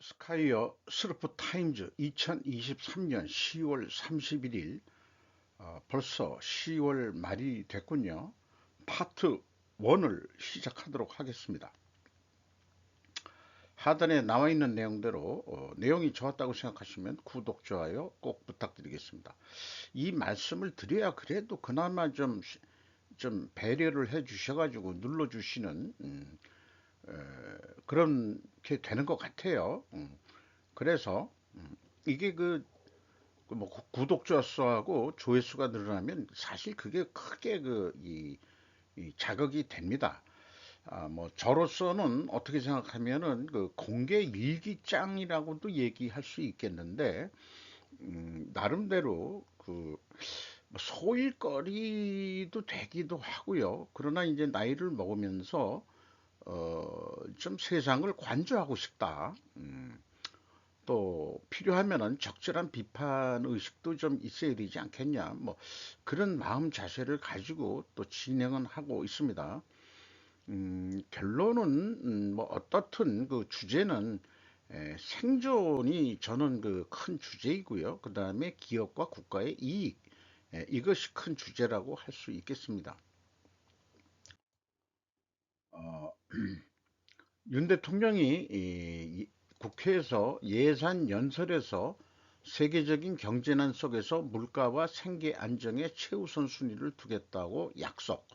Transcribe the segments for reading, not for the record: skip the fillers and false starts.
스카이어 스루프 타임즈 2023년 10월 31일 벌써 10월 말이 됐군요. 파트 1을 시작하도록 하겠습니다. 하단에 나와 있는 내용대로 내용이 좋았다고 생각하시면 구독, 좋아요 꼭 부탁드리겠습니다. 이 말씀을 드려야 그래도 그나마 좀 배려를 해 주셔가지고 눌러주시는 그렇게 되는 것 같아요. 그래서 이게 뭐 구독자 수하고 조회수가 늘어나면 사실 그게 크게 이 자극이 됩니다. 뭐 저로서는 어떻게 생각하면은 그 공개 일기장이라고도 얘기할 수 있겠는데 나름대로 뭐 소일거리도 되기도 하고요. 그러나 이제 나이를 먹으면서 좀 세상을 관조하고 싶다. 또 필요하면은 적절한 비판 의식도 좀 있어야 되지 않겠냐, 뭐 그런 마음 자세를 가지고 또 진행은 하고 있습니다. 결론은 뭐 어떻든 그 주제는 생존이 저는 그 큰 주제이고요. 그 다음에 기업과 국가의 이익, 이것이 큰 주제라고 할 수 있겠습니다. 어, 윤 대통령이 국회에서 예산 연설에서 세계적인 경제난 속에서 물가와 생계 안정에 최우선 순위를 두겠다고 약속.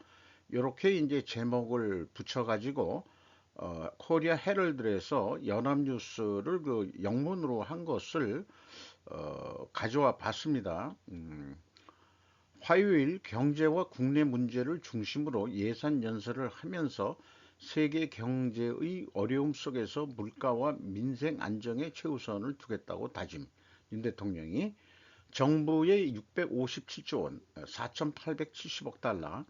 이렇게 이제 제목을 붙여가지고 코리아 헤럴드에서 연합뉴스를 그 영문으로 한 것을 가져와 봤습니다. 화요일 경제와 국내 문제를 중심으로 예산 연설을 하면서 세계 경제의 어려움 속에서 물가와 민생 안정에 최우선을 두겠다고 다짐. 윤 대통령이 정부의 657조 원, 4,870억 달러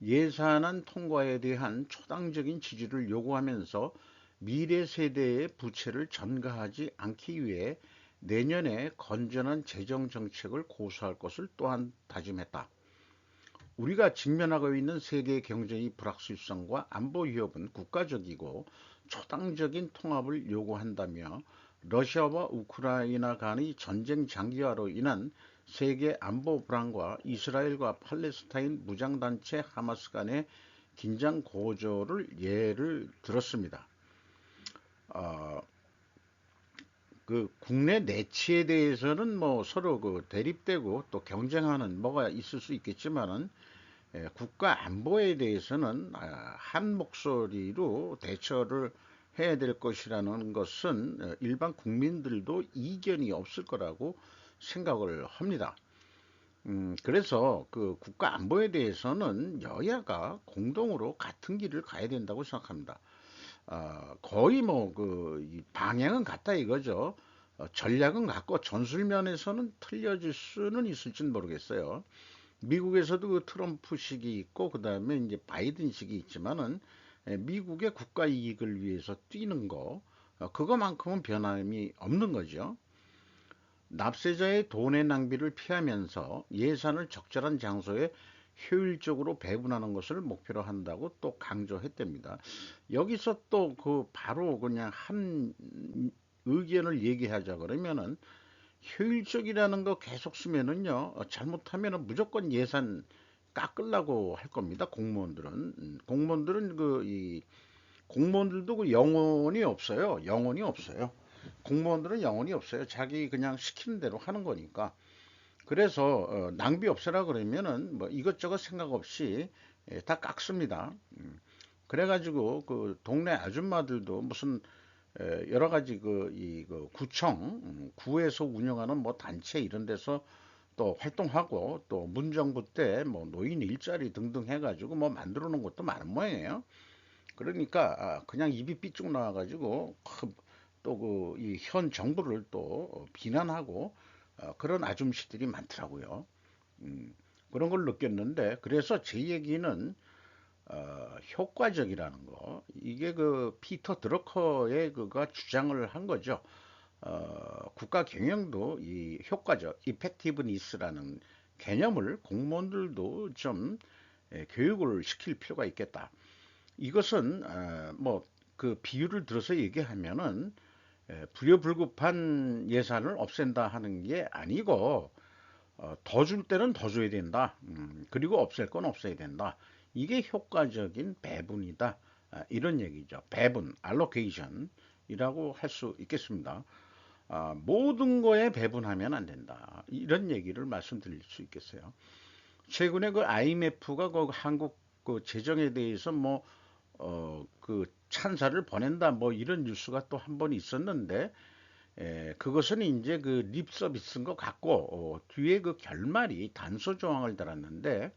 예산안 통과에 대한 초당적인 지지를 요구하면서 미래 세대의 부채를 전가하지 않기 위해 내년에 건전한 재정 정책을 고수할 것을 또한 다짐했다. 우리가 직면하고 있는 세계 경제의 불확실성과 안보 위협은 국가적이고 초당적인 통합을 요구한다며 러시아와 우크라이나 간의 전쟁 장기화로 인한 세계 안보 불안과 이스라엘과 팔레스타인 무장단체 하마스 간의 긴장 고조를 예를 들었습니다. 어, 그 국내 내치에 대해서는 뭐 서로 그 대립되고 또 경쟁하는 뭐가 있을 수 있겠지만은 국가 안보에 대해서는 한 목소리로 대처를 해야 될 것이라는 것은 일반 국민들도 이견이 없을 거라고 생각을 합니다. 그래서 그 국가 안보에 대해서는 여야가 공동으로 같은 길을 가야 된다고 생각합니다. 거의 뭐 방향은 같다 이거죠. 전략은 같고 전술면에서는 틀려질 수는 있을지는 모르겠어요. 미국에서도 그 트럼프식이 있고 그다음에 이제 바이든식이 있지만은 미국의 국가 이익을 위해서 뛰는 거 그거만큼은 변함이 없는 거죠. 납세자의 돈의 낭비를 피하면서 예산을 적절한 장소에 효율적으로 배분하는 것을 목표로 한다고 또 강조했답니다. 여기서 또 바로 그냥 한 의견을 얘기하자 그러면은 효율적이라는 거 계속 쓰면은요, 잘못하면은 무조건 예산 깎으려고 할 겁니다. 공무원들은. 공무원들은 공무원들도 그 영혼이 없어요. 영혼이 없어요. 공무원들은 영혼이 없어요. 자기 그냥 시키는 대로 하는 거니까. 그래서 낭비 없애라 그러면은 뭐 이것저것 생각 없이 다 깎습니다. 그래가지고 그 동네 아줌마들도 무슨 여러 가지 구청, 구에서 운영하는 뭐 단체 이런 데서 또 활동하고 또 문정부 때 뭐 노인 일자리 등등 해가지고 뭐 만들어 놓은 것도 많은 모양이에요. 그러니까 그냥 입이 삐쭉 나와가지고 또 이 현 정부를 또 비난하고 그런 아줌씨들이 많더라고요. 음, 그런 걸 느꼈는데 그래서 제 얘기는 효과적이라는 거 이게 그 피터 드러커의 그가 주장을 한 거죠. 국가 경영도 이 효과적, 이펙티브니스라는 개념을 공무원들도 좀 교육을 시킬 필요가 있겠다. 이것은 뭐 그 비유를 들어서 얘기하면은 불효불급한 예산을 없앤다 하는 게 아니고 더 줄 때는 더 줘야 된다. 그리고 없앨 건 없애야 된다. 이게 효과적인 배분이다. 이런 얘기죠. 배분, allocation이라고 할 수 있겠습니다. 모든 거에 배분하면 안 된다. 이런 얘기를 말씀드릴 수 있겠어요. 최근에 그 IMF가 그 한국 그 재정에 대해서 뭐, 그 찬사를 보낸다 뭐 이런 뉴스가 또 한 번 있었는데, 그것은 이제 그 립 서비스인 것 같고, 뒤에 그 결말이 단서 조항을 달았는데,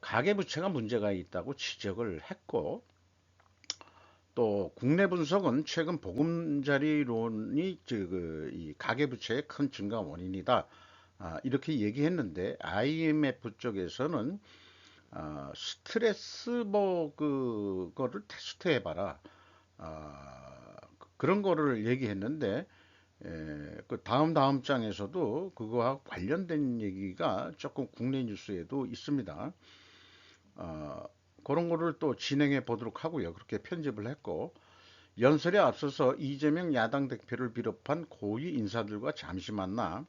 가계부채가 문제가 있다고 지적을 했고, 또 국내 분석은 최근 보금자리론이 이 가계부채의 큰 증가 원인이다. 이렇게 얘기했는데 IMF 쪽에서는 스트레스 뭐 그거를 테스트해봐라. 그런 거를 얘기했는데 그 다음 장에서도 그거와 관련된 얘기가 조금 국내 뉴스에도 있습니다. 어, 그런 거를 또 진행해 보도록 하고요. 그렇게 편집을 했고 연설에 앞서서 이재명 야당 대표를 비롯한 고위 인사들과 잠시 만나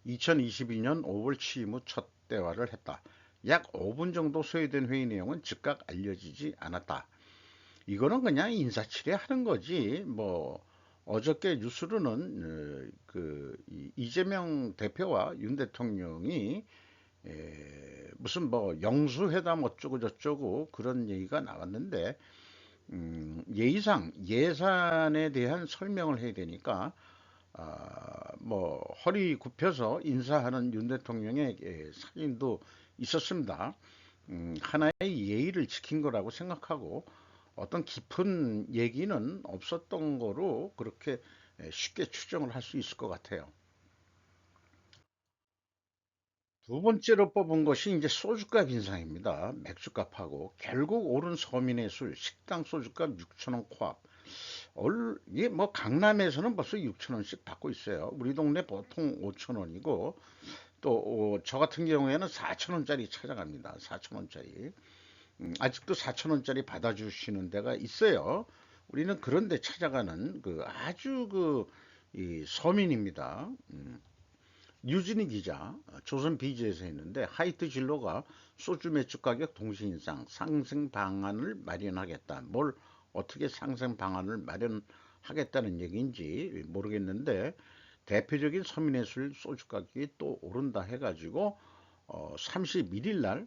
2022년 5월 취임 후 첫 대화를 했다. 약 5분 정도 소요된 회의 내용은 즉각 알려지지 않았다. 이거는 그냥 인사치레 하는 거지. 뭐 어저께 뉴스로는 이재명 대표와 윤 대통령이 무슨 뭐 영수회담 어쩌고 저쩌고 그런 얘기가 나왔는데 예의상 예산에 대한 설명을 해야 되니까 뭐 허리 굽혀서 인사하는 윤 대통령의 사진도 있었습니다. 하나의 예의를 지킨 거라고 생각하고 어떤 깊은 얘기는 없었던 거로 그렇게 쉽게 추정을 할 수 있을 것 같아요. 두 번째로 뽑은 것이 이제 소주값 인상입니다. 맥주값하고 결국 오른 서민의 술, 식당 소주값 6천 원 코앞. 이게 뭐 강남에서는 벌써 6천 원씩 받고 있어요. 우리 동네 보통 5천 원이고 또 저 같은 경우에는 4천 원짜리 찾아갑니다. 4천 원짜리. 아직도 4천 원짜리 받아주시는 데가 있어요. 우리는 그런 데 찾아가는 그 아주 이 서민입니다. 유진희 기자, 조선 비즈에서 했는데 하이트 진로가 소주 맥주 가격 동시 인상 상생 방안을 마련하겠다. 뭘 어떻게 상생 방안을 마련하겠다는 얘기인지 모르겠는데 대표적인 서민의 술 소주 가격이 또 오른다 해가지고 31일 날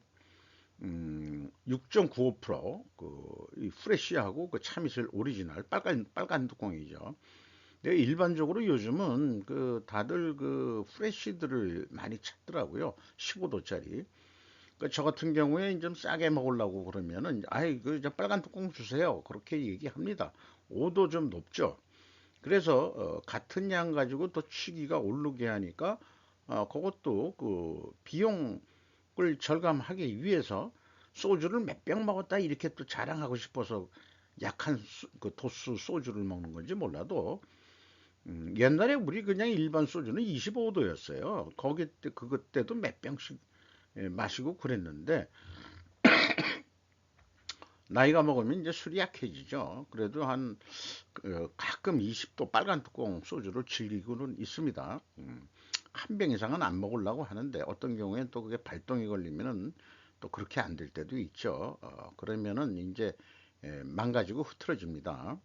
6.95%이 프레쉬하고 그 참이슬 오리지널 빨간 뚜껑이죠. 네, 일반적으로 요즘은 그 다들 그 프레쉬들을 많이 찾더라고요. 15도짜리. 그 저 같은 경우에 좀 싸게 먹으려고 그러면은 아이 그 빨간 뚜껑 주세요. 그렇게 얘기합니다. 5도 좀 높죠. 그래서 같은 양 가지고 또 취기가 오르게 하니까 그것도 그 비용을 절감하기 위해서 소주를 몇 병 먹었다 이렇게 또 자랑하고 싶어서 약한 그 도수 소주를 먹는 건지 몰라도 옛날에 우리 그냥 일반 소주는 25도였어요. 거기 때 그것 때도 몇 병씩 마시고 그랬는데 나이가 먹으면 이제 술이 약해지죠. 그래도 가끔 20도 빨간 뚜껑 소주를 즐기고는 있습니다. 한 병 이상은 안 먹으려고 하는데 어떤 경우에는 또 그게 발동이 걸리면은 또 그렇게 안 될 때도 있죠. 그러면은 이제 망가지고 흐트러집니다.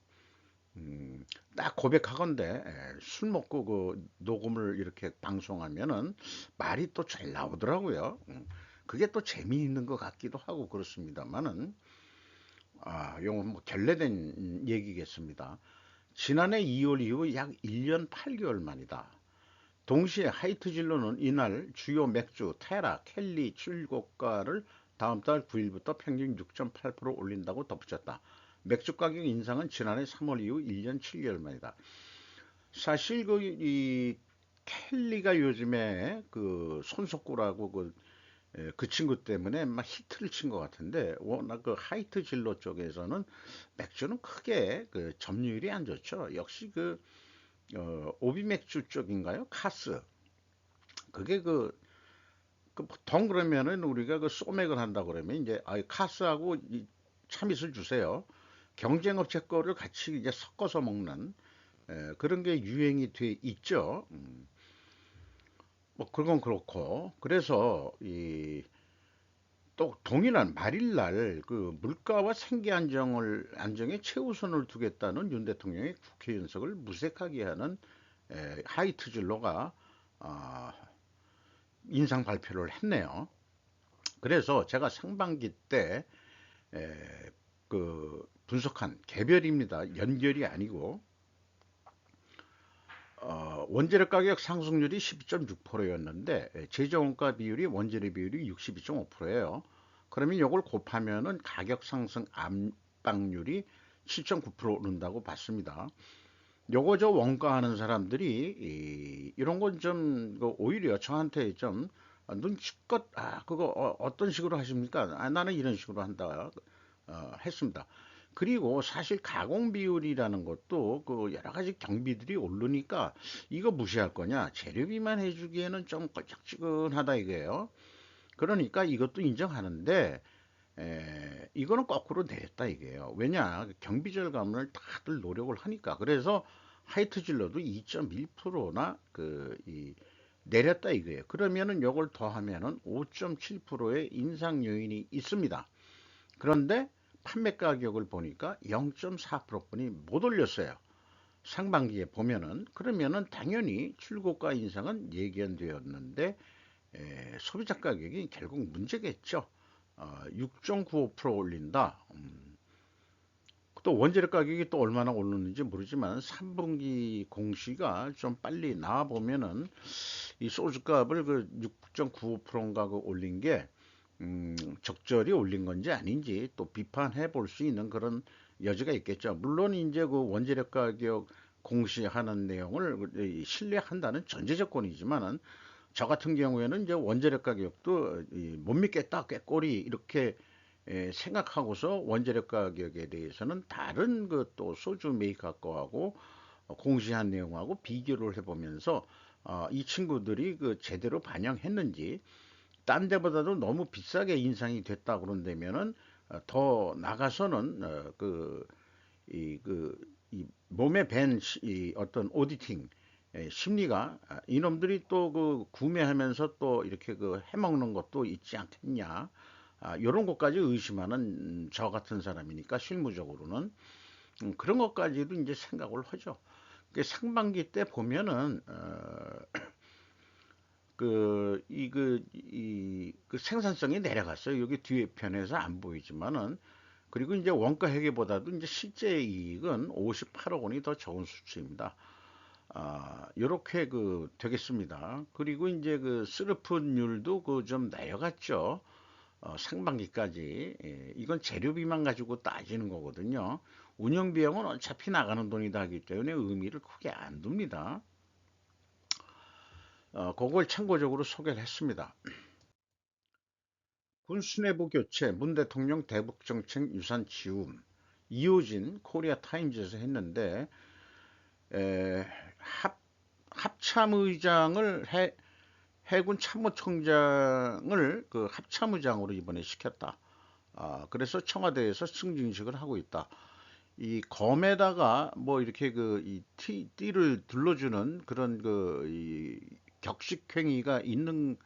딱 고백하건대 술 먹고 그 녹음을 이렇게 방송하면은 말이 또 잘 나오더라고요. 그게 또 재미있는 것 같기도 하고 그렇습니다만은 요건 뭐 결례된 얘기겠습니다. 지난해 2월 이후 약 1년 8개월 만이다. 동시에 하이트 진로는 이날 주요 맥주 테라, 켈리 출고가를 다음 달 9일부터 평균 6.8% 올린다고 덧붙였다. 맥주 가격 인상은 지난해 3월 이후 1년 7개월 만이다. 사실 이 켈리가 요즘에 그 손석구라고 그 친구 때문에 막 히트를 친 것 같은데 워낙 그 하이트 진로 쪽에서는 맥주는 크게 그 점유율이 안 좋죠. 역시 오비 맥주 쪽인가요? 카스. 그게 그 보통 그러면은 우리가 그 소맥을 한다 그러면 이제 카스하고 이 참이슬 주세요. 경쟁업체 거를 같이 이제 섞어서 먹는 그런 게 유행이 돼 있죠. 뭐 그건 그렇고 그래서 이 또 동일한 말일날 그 물가와 생계 안정에 최우선을 두겠다는 윤 대통령의 국회 연석을 무색하게 하는 하이트질러가 아, 인상 발표를 했네요. 그래서 제가 상반기 때 그 분석한 개별입니다. 연결이 아니고 원재료 가격 상승률이 12.6%였는데 제조원가 비율이 원재료 비율이 62.5%예요. 그러면 이걸 곱하면은 가격 상승 압박률이 7.9% 오른다고 봤습니다. 요거 저 원가하는 사람들이 이런 건 좀 오히려 저한테 좀 눈치껏 그거 어떤 식으로 하십니까? 나는 이런 식으로 한다 했습니다. 그리고 사실 가공 비율이라는 것도 그 여러 가지 경비들이 오르니까 이거 무시할 거냐? 재료비만 해주기에는 좀 걸쩍지근하다 이거예요. 그러니까 이것도 인정하는데 이거는 거꾸로 내렸다 이게요. 왜냐? 경비 절감을 다들 노력을 하니까. 그래서 하이트질러도 2.1%나 내렸다 이거예요. 그러면은 요걸 더하면은 5.7%의 인상 요인이 있습니다. 그런데 판매 가격을 보니까 0.4%뿐이 못 올렸어요. 상반기에 보면은 그러면은 당연히 출고가 인상은 예견되었는데 소비자 가격이 결국 문제겠죠. 6.95% 올린다. 또 원재료 가격이 또 얼마나 오르는지 모르지만 3분기 공시가 좀 빨리 나와 보면은 이 소주값을 그 6.95%인가 그 올린 게 적절히 올린 건지 아닌지 또 비판해 볼 수 있는 그런 여지가 있겠죠. 물론 이제 그 원재료 가격 공시하는 내용을 신뢰한다는 전제 조건이지만은 저 같은 경우에는 이제 원재료 가격도 못 믿겠다, 꾀꼬리 이렇게 생각하고서 원재료 가격에 대해서는 다른 그 또 소주 메이커 거하고 공시한 내용하고 비교를 해보면서 이 친구들이 그 제대로 반영했는지 딴 데보다도 너무 비싸게 인상이 됐다 그런다면은 더 나가서는 이 몸에 밴 어떤 오디팅 심리가 이놈들이 또 그 구매하면서 또 이렇게 그 해먹는 것도 있지 않겠냐. 이런 것까지 의심하는 저 같은 사람이니까 실무적으로는 그런 것까지도 이제 생각을 하죠. 상반기 때 보면은 그 생산성이 내려갔어요. 여기 뒤에 편에서 안 보이지만은 그리고 이제 원가 회계보다도 이제 실제 이익은 58억 원이 더 적은 수치입니다. 요렇게 그 되겠습니다. 그리고 이제 그 스르픈율도 그 좀 내려갔죠. 상반기까지. 이건 재료비만 가지고 따지는 거거든요. 운영 비용은 어차피 나가는 돈이다 하기 때문에 의미를 크게 안 둡니다. 그걸 참고적으로 소개를 했습니다. 군 수뇌부 교체, 문 대통령 대북 정책 유산 지움, 이호진 코리아 타임즈에서 했는데 에, 합 합참의장을 해군 참모총장을 그 합참의장으로 이번에 시켰다. 그래서 청와대에서 승진식을 하고 있다. 이 검에다가 뭐 이렇게 이 띠를 둘러주는 그런 이 격식행위가 있는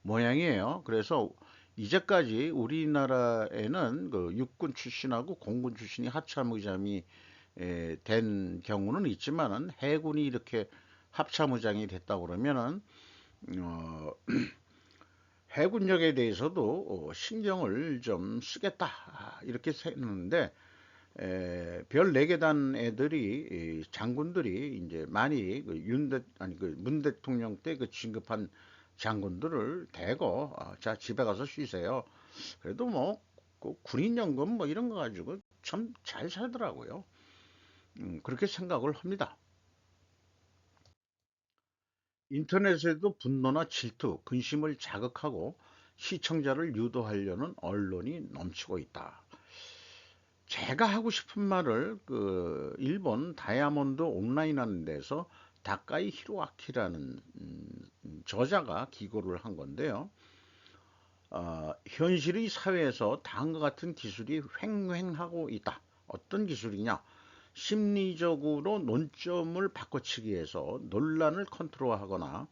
모양이에요. 그래서 이제까지 우리나라에는 그 육군 출신하고 공군 출신이 합참의장이 된 경우는 있지만은 해군이 이렇게 합참의장이 됐다 그러면은 어, 해군력에 대해서도 신경을 좀 쓰겠다 이렇게 했는데 별 4개 단 애들이 장군들이 이제 많이 아니 그 문 대통령 때 그 진급한 장군들을 대거 자 집에 가서 쉬세요. 그래도 뭐그 군인연금 뭐 이런 거 가지고 참 잘 살더라고요. 그렇게 생각을 합니다. 인터넷에도 분노나 질투, 근심을 자극하고 시청자를 유도하려는 언론이 넘치고 있다. 제가 하고 싶은 말을 그 일본 다이아몬드 온라인 하는 데서 다카이 히로아키라는 저자가 기고를 한 건데요. 현실의 사회에서 다음과 같은 기술이 횡행하고 있다. 어떤 기술이냐? 심리적으로 논점을 바꿔치기 해서 논란을 컨트롤하거나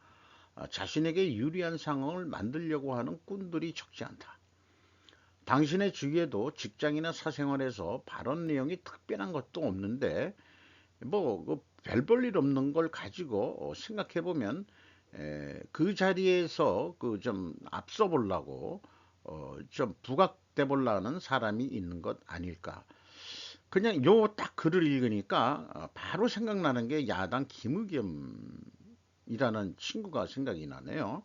자신에게 유리한 상황을 만들려고 하는 꾼들이 적지 않다. 당신의 주위에도 직장이나 사생활에서 발언 내용이 특별한 것도 없는데 별 볼 일 없는 걸 가지고 생각해 보면 그 자리에서 그 좀 앞서 보려고 좀 부각돼 보려는 사람이 있는 것 아닐까. 그냥 요 딱 글을 읽으니까 바로 생각나는 게 야당 김의겸이라는 친구가 생각이 나네요.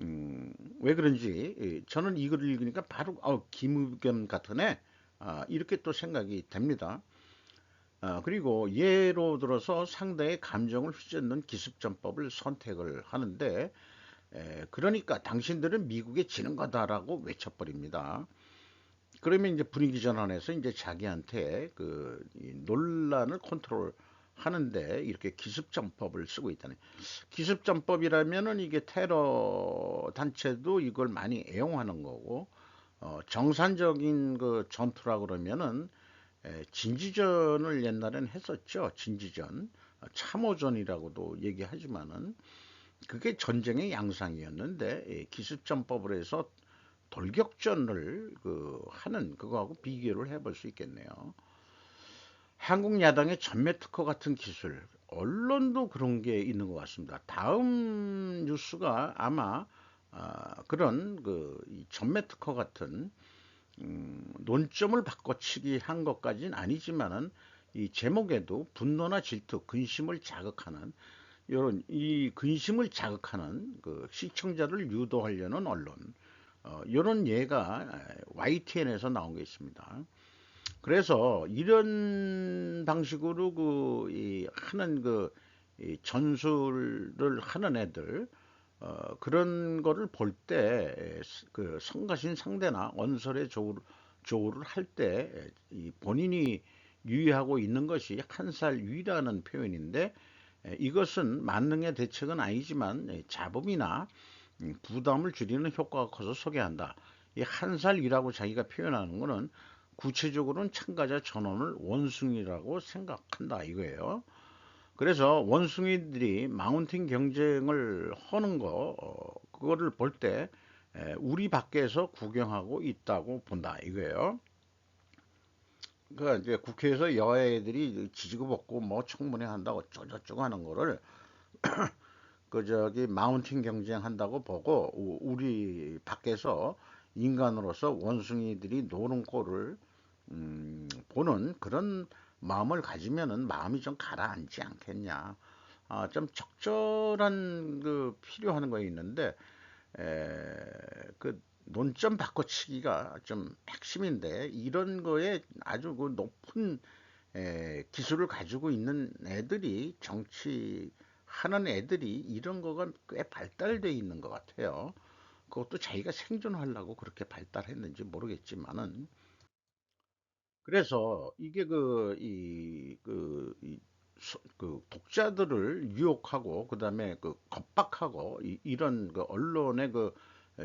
음, 왜 그런지 저는 이 글을 읽으니까 바로 김의겸 같은 애 이렇게 또 생각이 됩니다. 그리고 예로 들어서 상대의 감정을 휘젓는 기습전법을 선택을 하는데 그러니까 당신들은 미국에 지는 거다라고 외쳐버립니다. 그러면 이제 분위기 전환해서 이제 자기한테 이 논란을 컨트롤 하는데 이렇게 기습전법을 쓰고 있다는. 기습전법이라면은 이게 테러 단체도 이걸 많이 애용하는 거고, 정상적인 그 전투라 그러면은 진지전을 옛날엔 했었죠. 진지전, 참호전이라고도 얘기하지만은 그게 전쟁의 양상이었는데 기습전법을 해서 돌격전을 하는 그거하고 비교를 해볼 수 있겠네요. 한국 야당의 전매 특허 같은 기술, 언론도 그런 게 있는 것 같습니다. 다음 뉴스가 아마 그런 이 전매 특허 같은 논점을 바꿔치기 한 것까지는 아니지만은 이 제목에도 분노나 질투, 근심을 자극하는 이런 이 근심을 자극하는 그 시청자를 유도하려는 언론 이런 예가 YTN에서 나온 게 있습니다. 그래서 이런 방식으로 하는 이 전술을 하는 애들 그런 거를 볼 때 그 성가신 상대나 언설의 조우를 할 때 본인이 유의하고 있는 것이 한 살 위라는 표현인데 이것은 만능의 대책은 아니지만 잡음이나 부담을 줄이는 효과가 커서 소개한다. 이 한 살 위라고 자기가 표현하는 것은 구체적으로는 참가자 전원을 원숭이라고 생각한다 이거예요. 그래서 원숭이들이 마운틴 경쟁을 하는 거 그거를 볼 때 우리 밖에서 구경하고 있다고 본다 이거예요. 그러니까 이제 국회에서 여야애들이 지지고 볶고 뭐 청문회 한다고 어쩌고저쩌고 하는 거를 마운틴 경쟁한다고 보고 우리 밖에서 인간으로서 원숭이들이 노는 꼴을 보는 그런 마음을 가지면은 마음이 좀 가라앉지 않겠냐. 좀 적절한 필요한 거 있는데 논점 바꿔치기가 좀 핵심인데 이런 거에 아주 높은 기술을 가지고 있는 애들이 정치하는 애들이 이런 거가 꽤 발달돼 있는 것 같아요. 그것도 자기가 생존하려고 그렇게 발달했는지 모르겠지만은 그래서 이게 독자들을 유혹하고 그다음에 겁박하고 이런 언론의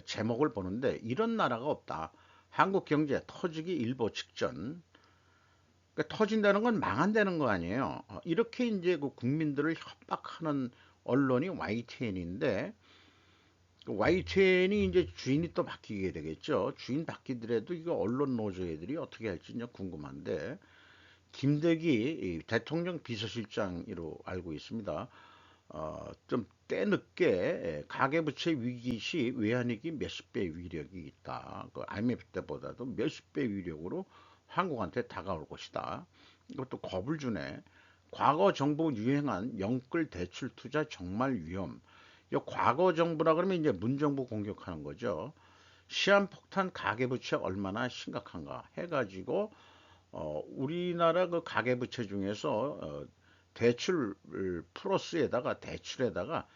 제목을 보는데 이런 나라가 없다. 한국 경제 터지기 일보 직전. 그러니까 터진다는 건 망한다는 거 아니에요. 이렇게 이제 국민들을 협박하는 언론이 YTN인데 YTN이 이제 주인이 또 바뀌게 되겠죠. 주인 바뀌더라도 이거 언론 노조 애들이 어떻게 할지 궁금한데 김대기 대통령 비서실장으로 알고 있습니다. 좀 때늦게 가계부채 위기 시 외환위기 몇십 배 위력이 있다. 그 IMF 때보다도 몇십 배 위력으로 한국한테 다가올 것이다. 이것도 겁을 주네. 과거 정부 유행한 영끌 대출 투자 정말 위험. 이 과거 정부라 그러면 이제 문정부 공격하는 거죠. 시한폭탄 가계부채 얼마나 심각한가 해가지고 우리나라 가계부채 중에서 대출 플러스에다가 대출에다가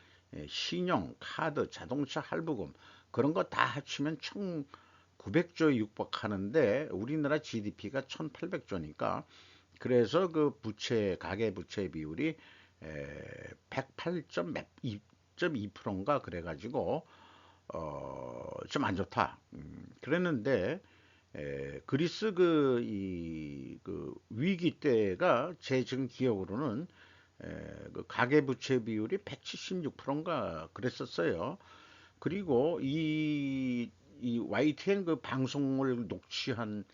신용, 카드, 자동차 할부금 그런 거 다 합치면 총 900조에 육박하는데 우리나라 GDP가 1800조니까 그래서 가계부채 비율이 108.2%인가 그래가지고 좀 안 좋다. 그랬는데 그리스 위기 때가 제 지금 기억으로는 그 가계부채 비율이 176%인가 그랬었어요. 그리고 이 YTN 그 방송을 녹취한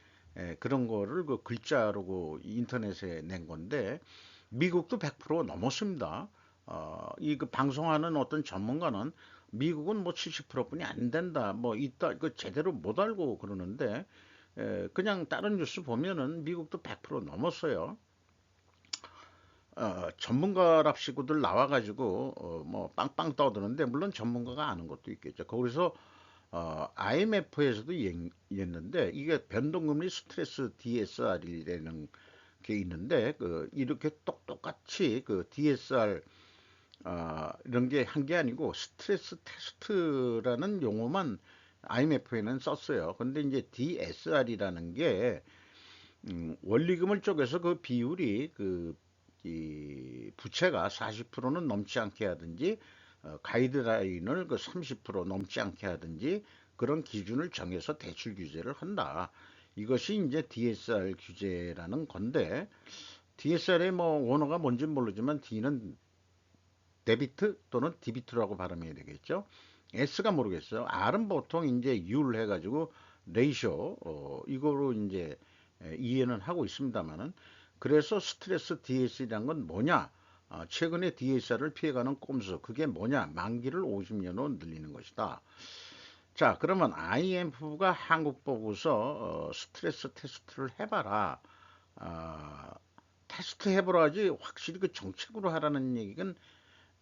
그런 거를 그 글자로 그 인터넷에 낸 건데 미국도 100% 넘었습니다. 이 그 방송하는 어떤 전문가는 미국은 뭐 70%뿐이 안 된다. 뭐 있다. 그 제대로 못 알고 그러는데 그냥 다른 뉴스 보면은 미국도 100% 넘었어요. 전문가랍시고들 나와가지고 뭐 빵빵 떠드는데 물론 전문가가 아는 것도 있겠죠. 거기서 IMF에서도 얘기했는데 이게 변동금리 스트레스 DSR이라는 게 있는데 그 이렇게 똑똑같이 그 DSR 이런 게 한 게 아니고 스트레스 테스트라는 용어만 IMF에는 썼어요. 근데 이제 DSR이라는 게 원리금을 쪼개서 그 비율이 이 부채가 40%는 넘지 않게 하든지 가이드라인을 그 30% 넘지 않게 하든지 그런 기준을 정해서 대출 규제를 한다. 이것이 이제 DSR 규제라는 건데 DSR의 뭐 원어가 뭔지 모르지만 D는 데비트 또는 디비트라고 발음해야 되겠죠. S가 모르겠어요. R은 보통 이제 율 해가지고 레이쇼 이거로 이제 이해는 하고 있습니다만은 그래서 스트레스 DS라는 건 뭐냐? 최근에 DSR을 피해가는 꼼수 그게 뭐냐? 만기를 50년으로 늘리는 것이다. 자, 그러면 IMF가 한국 보고서 스트레스 테스트를 해봐라. 아, 테스트 해보라지 확실히 그 정책으로 하라는 얘기는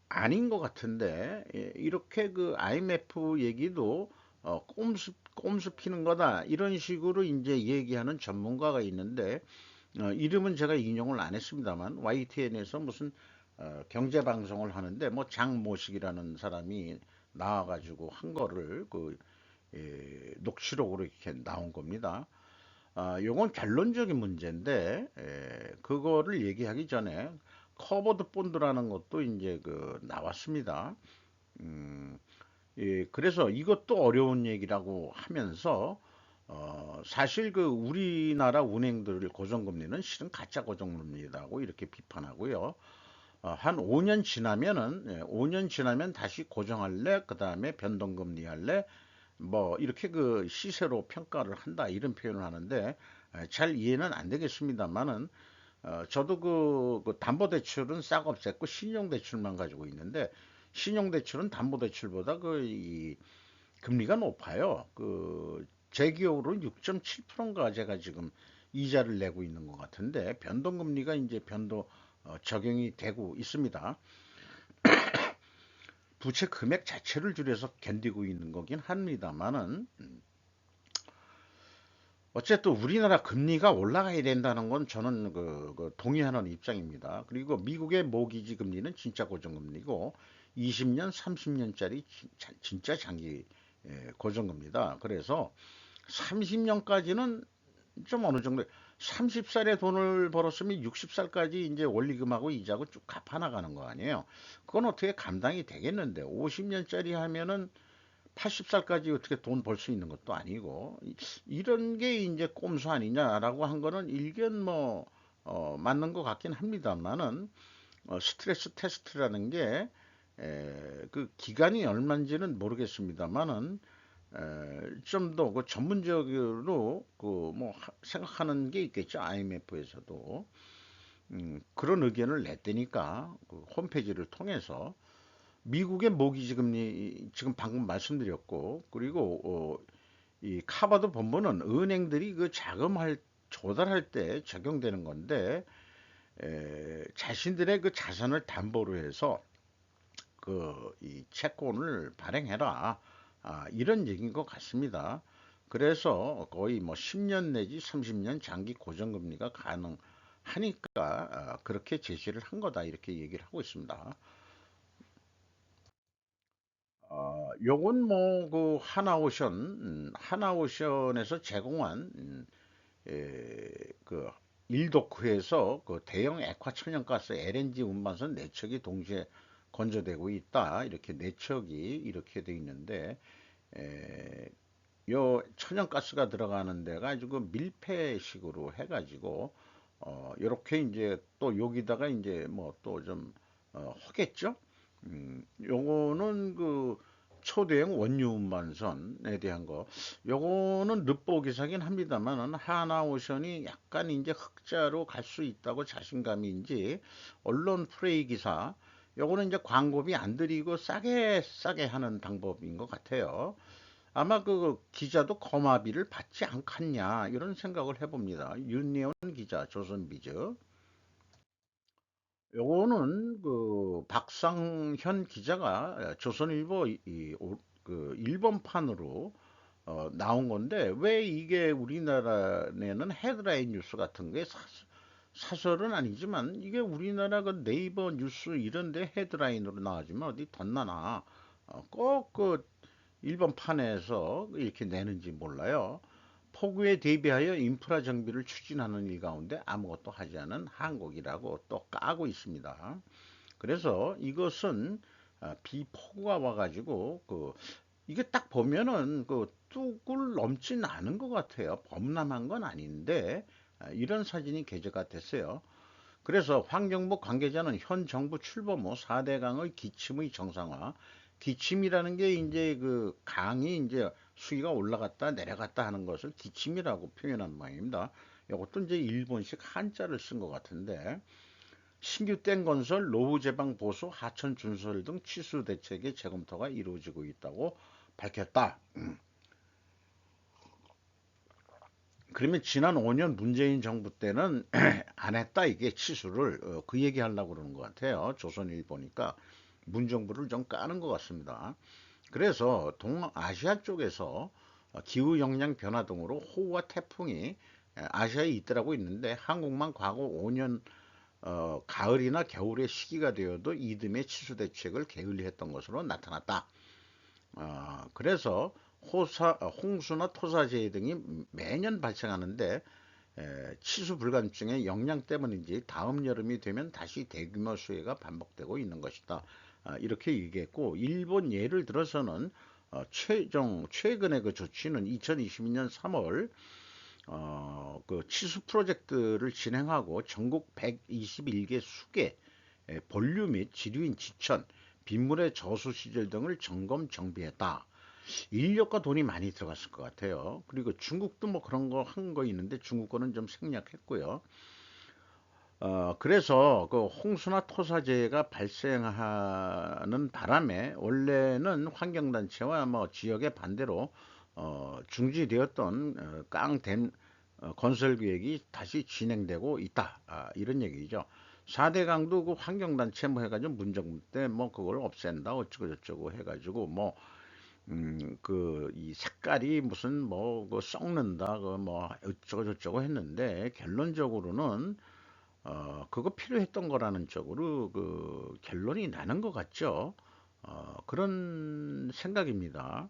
아닌 것 같은데 이렇게 그 IMF 얘기도 꼼수 피는 거다 이런 식으로 이제 얘기하는 전문가가 있는데 이름은 제가 인용을 안 했습니다만 YTN에서 무슨 경제 방송을 하는데 뭐 장모식이라는 사람이 나와가지고 한 거를 녹취록으로 이렇게 나온 겁니다. 요건 결론적인 문제인데 그거를 얘기하기 전에 커버드 본드라는 것도 이제 그 나왔습니다. 음, 그래서 이것도 어려운 얘기라고 하면서 사실 그 우리나라 은행들 고정금리는 실은 가짜 고정금리라고 이렇게 비판하고요. 한 5년 지나면은 5년 지나면 다시 고정할래? 그다음에 변동금리 할래? 뭐 이렇게 그 시세로 평가를 한다 이런 표현을 하는데 잘 이해는 안 되겠습니다만은 저도 그 담보대출은 싹 없앴고 신용대출만 가지고 있는데 신용대출은 담보대출보다 이 금리가 높아요. 제 기억으로는 6.7%인가 제가 지금 이자를 내고 있는 것 같은데 변동금리가 이제 적용이 되고 있습니다. 부채 금액 자체를 줄여서 견디고 있는 거긴 합니다만은 어쨌든 우리나라 금리가 올라가야 된다는 건 저는 동의하는 입장입니다. 그리고 미국의 모기지 금리는 진짜 고정금리고 20년, 30년짜리 진짜 장기 고정금리다. 그래서 30년까지는 좀 어느 정도 30살에 돈을 벌었으면 60살까지 이제 원리금하고 이자고 쭉 갚아 나가는 거 아니에요. 그건 어떻게 감당이 되겠는데 50년짜리 하면은 80살까지 어떻게 돈 벌 수 있는 것도 아니고 이런 게 이제 꼼수 아니냐라고 한 거는 일견 뭐 맞는 것 같긴 합니다만은 스트레스 테스트라는 게 그 기간이 얼마인지는 모르겠습니다만은 좀 더 그 전문적으로 그 뭐 생각하는 게 있겠죠. IMF에서도 그런 의견을 냈다니까 그 홈페이지를 통해서 미국의 모기지 금리 지금 방금 말씀드렸고 그리고 이 카바드 본부는 은행들이 그 자금할 조달할 때 적용되는 건데 자신들의 그 자산을 담보로 해서 이 채권을 발행해라 이런 얘기인 것 같습니다. 그래서 거의 뭐 10년 내지 30년 장기 고정금리가 가능하니까 그렇게 제시를 한 거다 이렇게 얘기를 하고 있습니다. 요건 뭐 하나오션에서 제공한 그 일도크에서 그 대형 액화 천연가스 LNG 운반선 네 척이 동시에 건조되고 있다. 이렇게 네 척이 이렇게 돼 있는데 에, 요 천연가스가 들어가는 데가 지금 밀폐식으로 해가지고 이렇게 이제 또 여기다가 이제 뭐 또 좀 하겠죠. 요거는 그 초대형 원유운반선에 대한 거. 요거는 늦보 기사긴 합니다만은 하나오션이 약간 이제 흑자로 갈 수 있다고 자신감인지 언론 프레이 기사. 요거는 이제 광고비 안 들이고 싸게 싸게 하는 방법인 것 같아요. 아마 그 기자도 거마비를 받지 않겠냐 이런 생각을 해봅니다. 윤예원 기자 조선비즈. 요거는 그 박상현 기자가 조선일보 그 일본판으로 나온 건데 왜 이게 우리나라 내는 헤드라인 뉴스 같은 게 사설은 아니지만 이게 우리나라 그 네이버 뉴스 이런데 헤드라인으로 나와주면 어디 덧나나 꼭 그 일본판에서 이렇게 내는지 몰라요. 폭우에 대비하여 인프라 정비를 추진하는 일 가운데 아무것도 하지 않은 한국이라고 또 까고 있습니다. 그래서 이것은 비폭우가 와가지고 이게 딱 보면은 그 뚝을 넘진 않은 것 같아요. 범람한 건 아닌데 이런 사진이 게재가 됐어요. 그래서 환경부 관계자는 현 정부 출범 후 4대강의 기침의 정상화, 기침이라는 게 이제 그 강이 이제 수위가 올라갔다 내려갔다 하는 것을 기침이라고 표현한 모양입니다. 이것도 이제 일본식 한자를 쓴 것 같은데 신규 댐 건설, 노후 제방 보수, 하천 준설 등 취수 대책의 재검토가 이루어지고 있다고 밝혔다. 그러면 지난 5년 문재인 정부 때는 안 했다 이게 취수를 그 얘기 하려고 그러는 것 같아요. 조선일 보니까 문정부를 좀 까는 것 같습니다. 그래서 동아시아 쪽에서 기후 영향 변화 등으로 호우와 태풍이 아시아에 잇따르고 있는데 한국만 과거 5년 가을이나 겨울의 시기가 되어도 이듬해 취수 대책을 게을리했던 것으로 나타났다. 그래서 홍수나 토사재해 등이 매년 발생하는데 치수 불감증의 영향 때문인지 다음 여름이 되면 다시 대규모 수해가 반복되고 있는 것이다. 이렇게 얘기했고 일본 예를 들어서는 최근의 그 조치는 2022년 3월 그 치수 프로젝트를 진행하고 전국 121개 수계 본류 및 지류인 지천, 빗물의 저수 시설 등을 점검 정비했다. 인력과 돈이 많이 들어갔을 것 같아요. 그리고 중국도 뭐 그런 거 한 거 있는데 중국 거는 좀 생략했고요. 그래서 그 홍수나 토사재해가 발생하는 바람에 원래는 환경단체와 뭐 지역의 반대로 중지되었던 깡댐 건설 계획이 다시 진행되고 있다. 이런 얘기죠. 4대 강도 그 환경단체 뭐 해가지고 문정 때 뭐 그걸 없앤다 어쩌고 저쩌고 해가지고 뭐 그 이 색깔이 무슨 뭐 그 썩는다 그 뭐 어쩌고 저쩌고 했는데 결론적으로는 그거 필요했던 거라는 쪽으로 그 결론이 나는 것 같죠. 그런 생각입니다.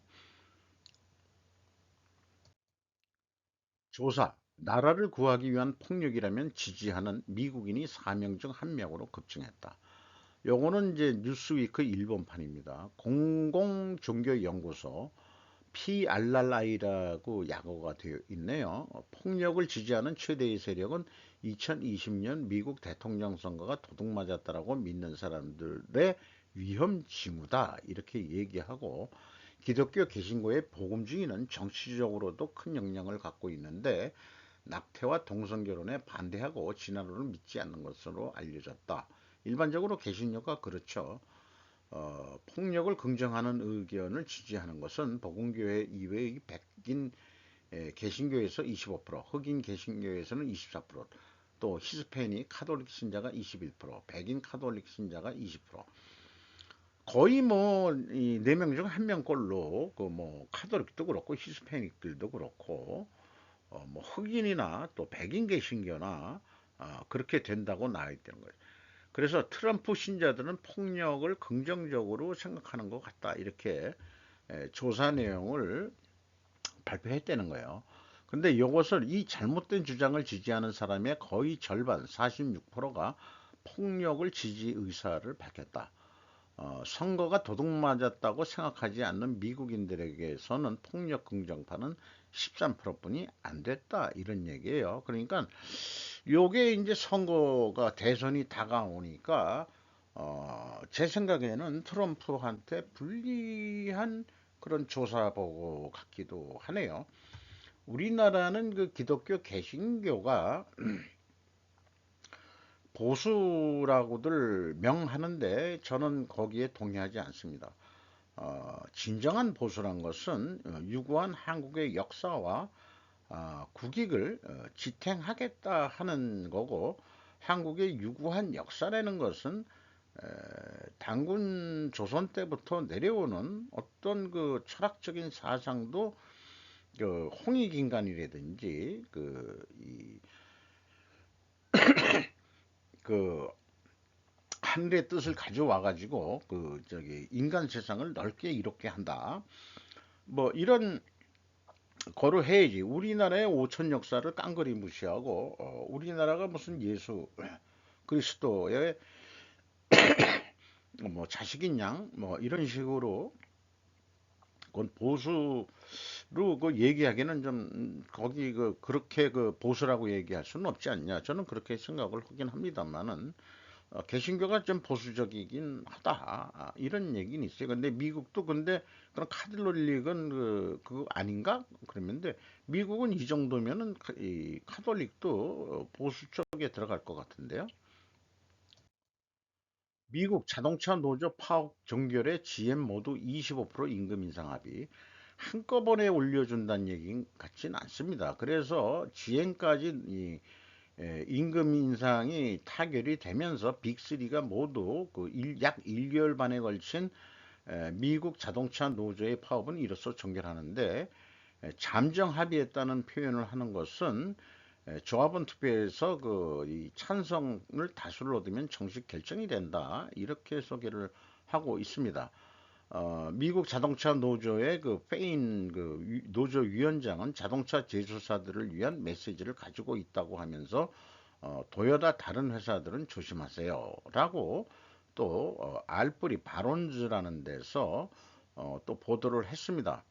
조사. 나라를 구하기 위한 폭력이라면 지지하는 미국인이 4명 중 1명으로 급증했다. 요거는 이제 뉴스위크 일본판입니다. 공공종교연구소 PRRI라고 약어가 되어 있네요. 폭력을 지지하는 최대의 세력은 2020년 미국 대통령 선거가 도둑맞았다라고 믿는 사람들의 위험 징후다. 이렇게 얘기하고 기독교 개신교의 복음 중에는 정치적으로도 큰 영향을 갖고 있는데 낙태와 동성결혼에 반대하고 진화론을 믿지 않는 것으로 알려졌다. 일반적으로 개신교가 그렇죠. 폭력을 긍정하는 의견을 지지하는 것은 복음교회 이외의 백인 개신교에서 25%, 흑인 개신교에서는 24%, 또 히스패닉 카톨릭 신자가 21%, 백인 카톨릭 신자가 20%. 거의 뭐 이 네 명 중 한 명꼴로 그 뭐 카톨릭도 그렇고 히스패닉들도 그렇고 뭐 흑인이나 또 백인 개신교나 그렇게 된다고 나와 있다는 거예요. 그래서 트럼프 신자들은 폭력을 긍정적으로 생각하는 것 같다. 이렇게 조사 내용을 발표했다는 거예요. 근데 이것을 이 잘못된 주장을 지지하는 사람의 거의 절반 46%가 폭력을 지지 의사를 밝혔다. 선거가 도둑맞았다고 생각하지 않는 미국인들에게서는 폭력 긍정파는 13%뿐이 안 됐다 이런 얘기예요. 그러니까 요게 이제 선거가 대선이 다가오니까 제 생각에는 트럼프한테 불리한 그런 조사 보고 같기도 하네요. 우리나라는 그 기독교 개신교가 보수라고들 명하는데 저는 거기에 동의하지 않습니다. 진정한 보수란 것은 유구한 한국의 역사와 국익을 지탱하겠다 하는 거고, 한국의 유구한 역사라는 것은 단군 조선 때부터 내려오는 어떤 그 철학적인 사상도 그 홍익인간이라든지 그 하늘의 뜻을 가져와 가지고 그 저기 인간 세상을 넓게 이롭게 한다. 뭐 이런 거를 해야지. 우리나라의 오천 역사를 깡그리 무시하고 우리나라가 무슨 예수 그리스도의 뭐 자식인 양 뭐 이런 식으로 그건 보수로 그 얘기하기는 좀 거기 그 그렇게 그 보수라고 얘기할 수는 없지 않냐. 저는 그렇게 생각을 하긴 합니다만은 개신교가 좀 보수적이긴 하다. 이런 얘기는 있어요. 근데 미국도 근데 그런 카톨릭은 그거 아닌가? 그러는데 미국은 이 정도면은 이 카톨릭도 보수 쪽에 들어갈 것 같은데요. 미국 자동차 노조 파업 종결에 GM 모두 25% 임금 인상 합의. 한꺼번에 올려준다는 얘기 같지는 않습니다. 그래서 GM까지 임금 인상이 타결이 되면서 빅3가 모두 약 1개월 반에 걸친 미국 자동차 노조의 파업은 이로써 종결하는데, 잠정 합의했다는 표현을 하는 것은 조합원 투표에서 이 찬성을 다수를 얻으면 정식 결정이 된다 이렇게 소개를 하고 있습니다. 미국 자동차 노조의 그 페인 노조 위원장은 자동차 제조사들을 위한 메시지를 가지고 있다고 하면서 도요타 다른 회사들은 조심하세요라고 또 알뿌리 바론즈라는 데서 또 보도를 했습니다.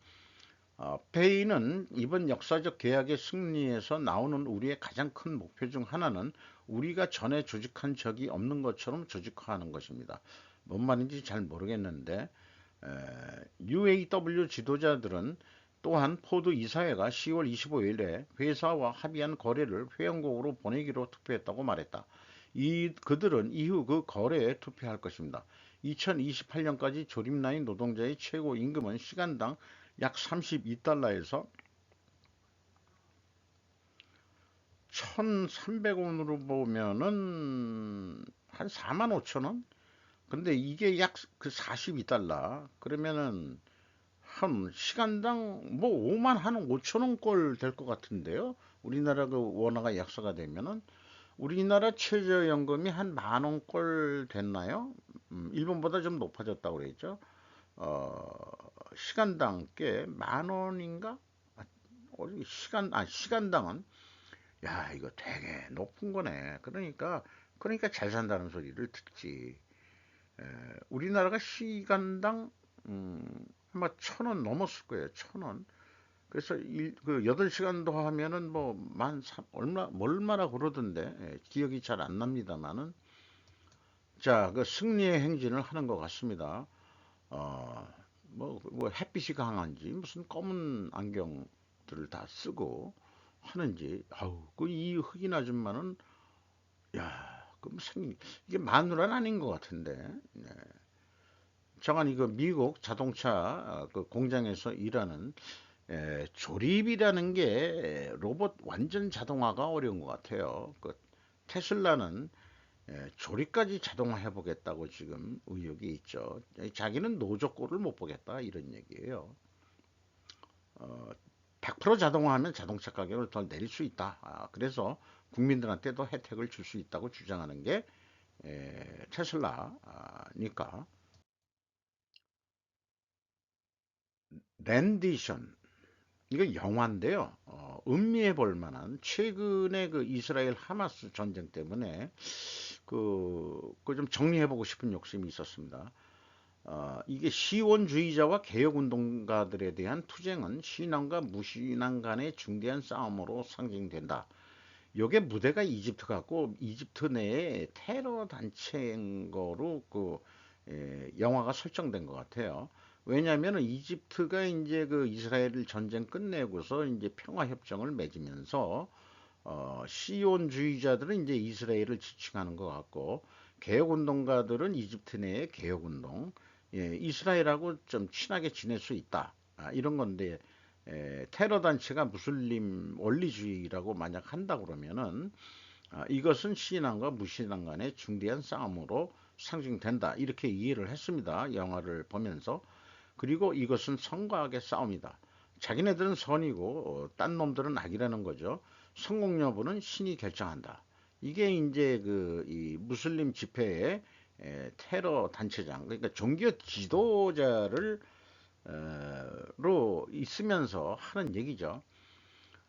페이는 이번 역사적 계약의 승리에서 나오는 우리의 가장 큰 목표 중 하나는 우리가 전에 조직한 적이 없는 것처럼 조직화하는 것입니다. 뭔 말인지 잘 모르겠는데 UAW 지도자들은 또한 포드 이사회가 10월 25일에 회사와 합의한 거래를 회원국으로 보내기로 투표했다고 말했다. 그들은 이후 그 거래에 투표할 것입니다. 2028년까지 조립라인 노동자의 최고 임금은 시간당 약 32달러에서 1,300원으로 보면은 한 4만 5천 원? 근데 이게 약 그 42달러. 그러면은 한 시간당 뭐 5만 한 5천 원꼴 될 것 같은데요. 우리나라 그 원화가 약세가 되면은 우리나라 최저연금이 한 만 원꼴 됐나요? 일본보다 좀 높아졌다고 그랬죠. 어, 시간당 꽤 만 원인가? 시간당은 야 이거 되게 높은 거네. 그러니까 잘 산다는 소리를 듣지. 우리나라가 시간당 아마 1,000원 넘었을 거예요. 1,000원. 그래서 그 8시간 더 하면은 뭐 얼마나 그러던데 기억이 잘 안 납니다만은 자, 그 승리의 행진을 하는 것 같습니다. 어, 뭐 햇빛이 강한지 무슨 검은 안경들을 다 쓰고 하는지 아우 그 이 흑인 아줌마는 야, 그 무슨 이게 마누라는 아닌 것 같은데. 네. 저건 이거 미국 자동차 그 공장에서 일하는 조립이라는 게 로봇 완전 자동화가 어려운 것 같아요. 그 테슬라는 조립까지 자동화 해보겠다고 지금 의혹이 있죠. 자기는 노조 꼴을 못 보겠다 이런 얘기예요. 어, 100% 자동화하면 자동차 가격을 더 내릴 수 있다. 그래서 국민들한테도 혜택을 줄 수 있다고 주장하는 게 테슬라니까. 랜디션 이거 영화인데요. 음미해 볼 만한 최근에 그 이스라엘 하마스 전쟁 때문에 그 좀 정리해 보고 싶은 욕심이 있었습니다. 이게 시온주의자와 개혁운동가들에 대한 투쟁은 신앙과 무신앙 간의 중대한 싸움으로 상징된다. 요게 무대가 이집트 같고 이집트 내에 테러 단체인 거로 영화가 설정된 것 같아요. 왜냐하면 이집트가 이제 그 이스라엘 전쟁 끝내고서 이제 평화협정을 맺으면서 시온주의자들은 이제 이스라엘을 지칭하는 것 같고 개혁운동가들은 이집트 내의 개혁운동, 이스라엘하고 좀 친하게 지낼 수 있다. 이런 건데 테러 단체가 무슬림 원리주의라고 만약 한다 그러면은 이것은 신앙과 무신앙 간의 중대한 싸움으로 상징된다. 이렇게 이해를 했습니다. 영화를 보면서. 그리고 이것은 선과 악의 싸움이다. 자기네들은 선이고 딴 놈들은 악이라는 거죠. 성공 여부는 신이 결정한다. 이게 이제 이 무슬림 집회의 테러 단체장, 그러니까 종교 지도자를 로 있으면서 하는 얘기죠.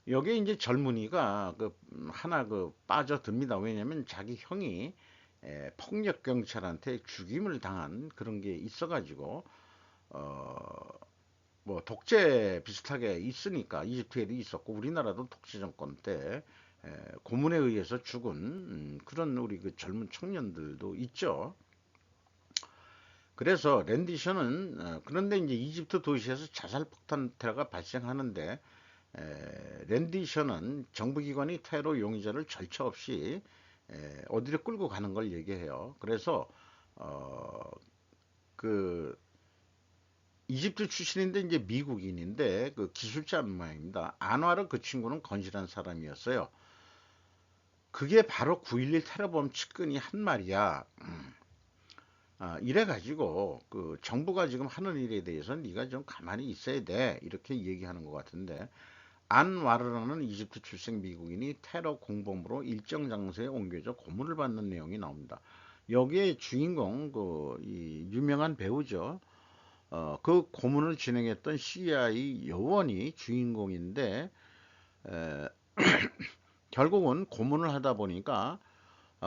여기에 이제 젊은이가 하나 빠져듭니다. 왜냐면 자기 형이 폭력 경찰한테 죽임을 당한 그런 게 있어가지고 어, 뭐 독재 비슷하게 있으니까 이집트에도 있었고 우리나라도 독재 정권 때 고문에 의해서 죽은 그런 우리 그 젊은 청년들도 있죠. 그래서 랜디션은 그런데 이제 이집트 도시에서 자살 폭탄 테러가 발생하는데 랜디션은 정부기관이 테러 용의자를 절차 없이 어디로 끌고 가는 걸 얘기해요. 그래서 어, 그 이집트 출신인데 이제 미국인인데 그 기술자 모양입니다. 안와르 그 친구는 건실한 사람이었어요. 그게 바로 9.11 테러범 측근이 한 말이야. 이래가지고 그 정부가 지금 하는 일에 대해서 네가 좀 가만히 있어야 돼 이렇게 얘기하는 것 같은데 안와르라는 이집트 출생 미국인이 테러 공범으로 일정 장소에 옮겨져 고문을 받는 내용이 나옵니다. 여기에 주인공 이 유명한 배우죠. 그 고문을 진행했던 CIA 요원이 주인공인데 에, 결국은 고문을 하다 보니까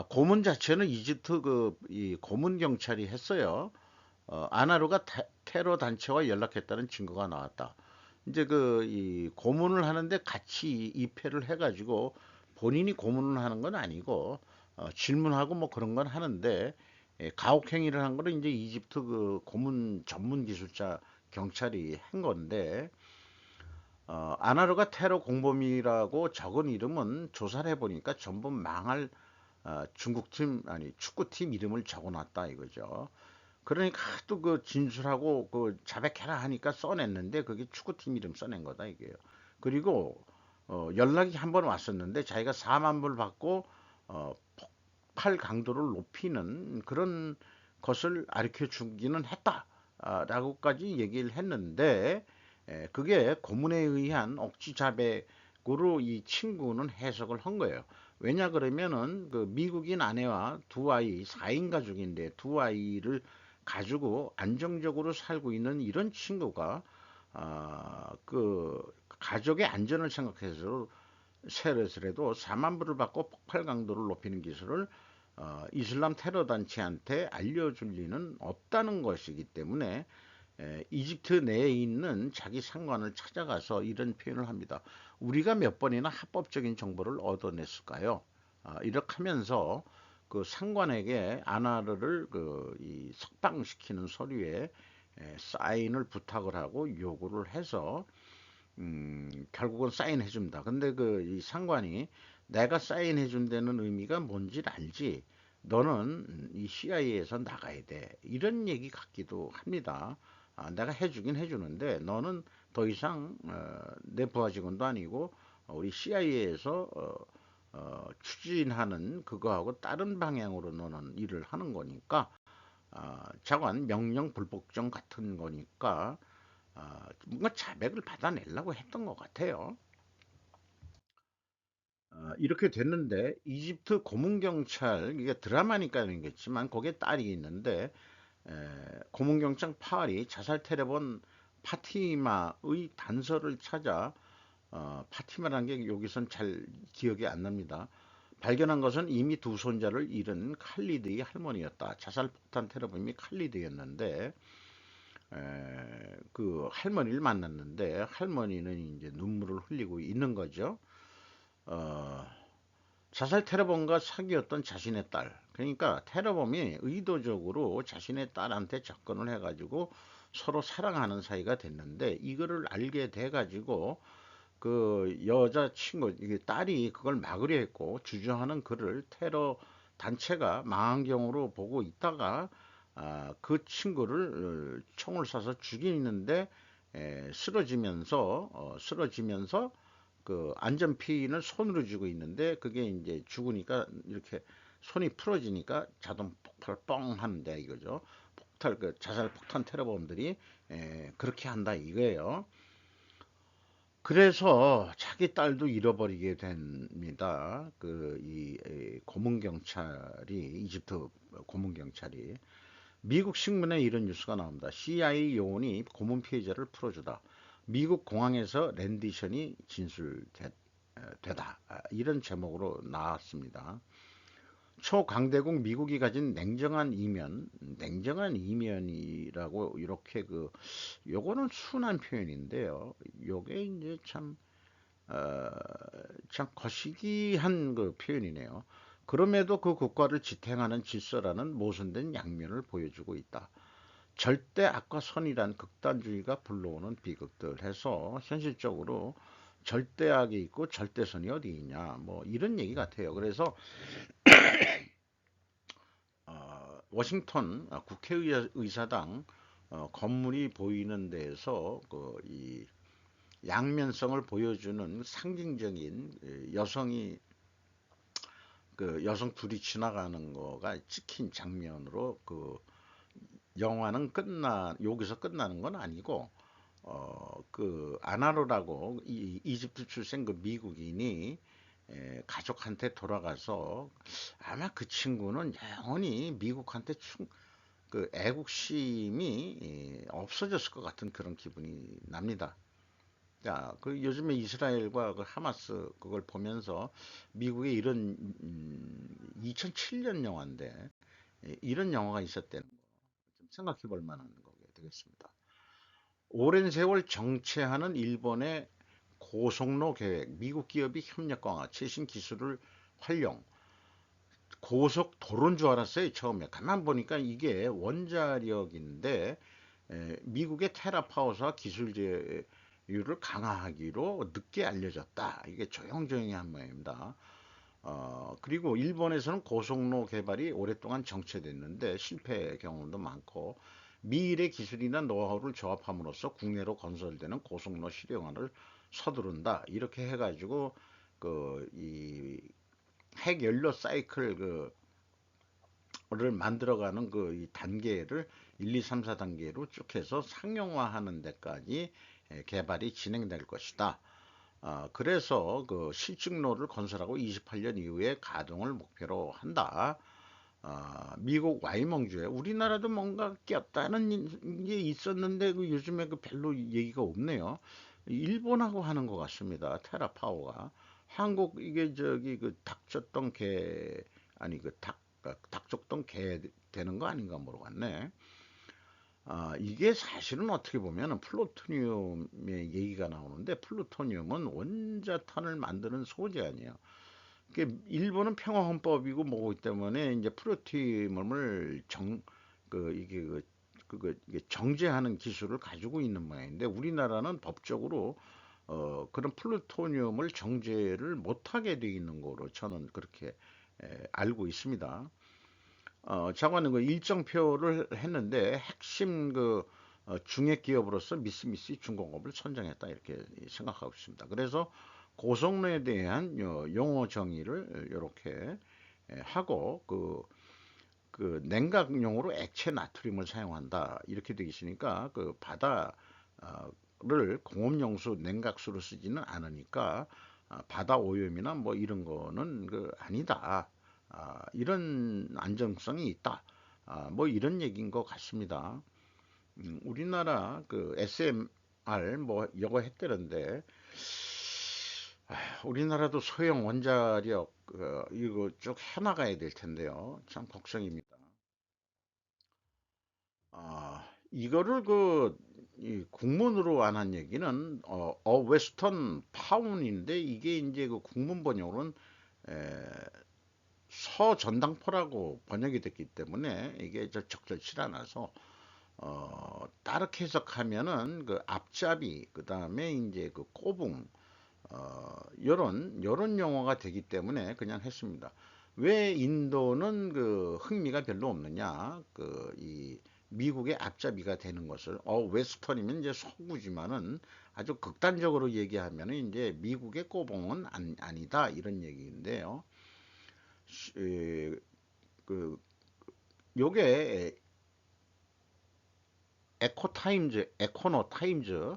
고문 자체는 이집트 이 고문 경찰이 했어요. 아나루가 테러 단체와 연락했다는 증거가 나왔다. 이제 이 고문을 하는데 같이 입회를 해가지고 본인이 고문을 하는 건 아니고 질문하고 뭐 그런 건 하는데 가혹행위를 한 거는 이제 이집트 그 고문 전문 기술자 경찰이 한 건데 아나루가 테러 공범이라고 적은 이름은 조사를 해보니까 전부 망할 중국팀 아니 축구팀 이름을 적어놨다 이거죠. 그러니까 또 그 진술하고 그 자백해라 하니까 써냈는데 그게 축구팀 이름 써낸 거다 이게요. 그리고 연락이 한 번 왔었는데 자기가 4만 불 받고 폭발 강도를 높이는 그런 것을 가르쳐 주기는 했다라고까지 얘기를 했는데 그게 고문에 의한 억지 자백으로 이 친구는 해석을 한 거예요. 왜냐 그러면은 그 미국인 아내와 두 아이 4인 가족인데 두 아이를 가지고 안정적으로 살고 있는 이런 친구가 그 가족의 안전을 생각해서 세례스라도 4만 불을 받고 폭발 강도를 높이는 기술을 이슬람 테러 단체한테 알려줄 리는 없다는 것이기 때문에 이집트 내에 있는 자기 상관을 찾아가서 이런 표현을 합니다. 우리가 몇 번이나 합법적인 정보를 얻어냈을까요? 이렇게 하면서 그 상관에게 아나르를 이 석방시키는 서류에 사인을 부탁을 하고 요구를 해서 결국은 사인해 줍니다. 근데 이 상관이 내가 사인해 준다는 의미가 뭔지 알지? 너는 이 CIA에서 나가야 돼. 이런 얘기 같기도 합니다. 내가 해주긴 해주는데 너는 더 이상 내 부하 직원도 아니고 우리 CIA에서 추진하는 그거하고 다른 방향으로 너는 일을 하는 거니까 자관 명령 불복종 같은 거니까 뭔가 자백을 받아내려고 했던 것 같아요. 이렇게 됐는데 이집트 고문경찰 이게 드라마니까 그겠지만 거기에 딸이 있는데 고문경찰 파알이 자살 테러범 파티마의 단서를 찾아 파티마라는 게 여기선 잘 기억이 안 납니다. 발견한 것은 이미 두 손자를 잃은 칼리드의 할머니였다. 자살폭탄 테러범이 칼리드였는데 그 할머니를 만났는데 할머니는 이제 눈물을 흘리고 있는 거죠. 어, 자살 테러범과 사귀었던 자신의 딸. 그러니까 테러범이 의도적으로 자신의 딸한테 접근을 해가지고 서로 사랑하는 사이가 됐는데 이거를 알게 돼가지고 그 여자친구, 이게 딸이 그걸 막으려 했고 주저하는 그를 테러 단체가 망원경으로 보고 있다가 그 친구를 총을 쏴서 죽이는데 쓰러지면서 그 안전피인을 손으로 쥐고 있는데 그게 이제 죽으니까 이렇게 손이 풀어지니까 자동 폭발 뻥 하는데 이거죠. 폭탄 그 자살 폭탄 테러범들이 그렇게 한다 이거예요. 그래서 자기 딸도 잃어버리게 됩니다. 이 고문 경찰이 이집트 고문 경찰이 미국 신문에 이런 뉴스가 나옵니다. CIA 요원이 고문 피해자를 풀어주다. 미국 공항에서 rendition이 진술되다. 이런 제목으로 나왔습니다. 초강대국 미국이 가진 냉정한 이면이라고 이렇게 요거는 순한 표현인데요. 요게 이제 어, 참 거시기한 그 표현이네요. 그럼에도 그 국가를 지탱하는 질서라는 모순된 양면을 보여주고 있다. 절대 악과 선이란 극단주의가 불러오는 비극들 해서 현실적으로 절대악이 있고 절대선이 어디 있냐 뭐 이런 얘기 같아요. 그래서 워싱턴 국회의사당 건물이 보이는 데에서 이 양면성을 보여주는 상징적인 여성 둘이 지나가는 거가 찍힌 장면으로 영화는 여기서 끝나는 건 아니고 그 아나로라고 이집트 출생 그 미국인이 가족한테 돌아가서 아마 그 친구는 영원히 미국한테 그 애국심이 없어졌을 것 같은 그런 기분이 납니다. 자, 그 요즘에 이스라엘과 그 하마스 그걸 보면서 미국에 이런 2007년 영화인데 이런 영화가 있었다는 거 좀 생각해 볼 만한 거게 되겠습니다. 오랜 세월 정체하는 일본의 고속로 계획, 미국 기업이 협력 강화, 최신 기술을 활용, 고속 도로인 줄 알았어요, 처음에. 가만 보니까 이게 원자력인데 미국의 테라파워사 기술 제휴를 강화하기로 늦게 알려졌다. 이게 조용조용히 한 모양입니다. 그리고 일본에서는 고속로 개발이 오랫동안 정체됐는데 실패 경험도 많고 미일의 기술이나 노하우를 조합함으로써 국내로 건설되는 고속로 실용화를 서두른다. 이렇게 해가지고 이 핵연료 사이클 를 만들어가는 이 단계를 1, 2, 3, 4단계로 쭉 해서 상용화하는 데까지 개발이 진행될 것이다. 그래서 그 실증로를 건설하고 28년 이후에 가동을 목표로 한다. 미국 와이몽주에 우리나라도 뭔가 꼈다는 게 있었는데 요즘에 별로 얘기가 없네요. 일본하고 하는 것 같습니다. 테라파워가 한국 이게 저기 닥쳤던 개 아니 닥쳤던 개 되는 거 아닌가 모르겠네. 이게 사실은 어떻게 보면 플루토늄의 얘기가 나오는데 플루토늄은 원자탄을 만드는 소재 아니에요. 일본은 평화헌법이고 뭐고 때문에 이제 플루토늄을 이게 정제하는 기술을 가지고 있는 모양인데 우리나라는 법적으로 그런 플루토늄을 정제를 못하게 돼 있는 거로 저는 그렇게 알고 있습니다. 장관은 그 일정표를 했는데 핵심 중액 기업으로서 미쓰비시 중공업을 선정했다 이렇게 생각하고 있습니다. 그래서 고성로에 대한 용어 정의를 이렇게 하고 그 냉각용으로 액체 나트륨을 사용한다 이렇게 되어 있으니까 그 바다를 공업용수 냉각수로 쓰지는 않으니까 바다 오염이나 뭐 이런 거는 아니다. 이런 안정성이 있다. 뭐 이런 얘기인 것 같습니다. 우리나라 SMR 뭐 이거 했다는데 우리나라도 소형 원자력 이거 쭉 해나가야 될 텐데요. 참 걱정입니다. 이거를 이 국문으로 안 한 얘기는 웨스턴 파운인데 이게 이제 그 국문 번역으로는 에, 서전당포라고 번역이 됐기 때문에 이게 적절치 않아서 따르게 해석하면은 그 앞잡이 그다음에 이제 그 꼬붕 요런 용어가 되기 때문에 그냥 했습니다. 왜 인도는 그 흥미가 별로 없느냐? 이 미국의 앞잡이가 되는 것을 웨스턴이면 이제 서구지만은 아주 극단적으로 얘기하면은 이제 미국의 꼬봉은 아니다 이런 얘기인데요. 에, 그 요게 에코노 타임즈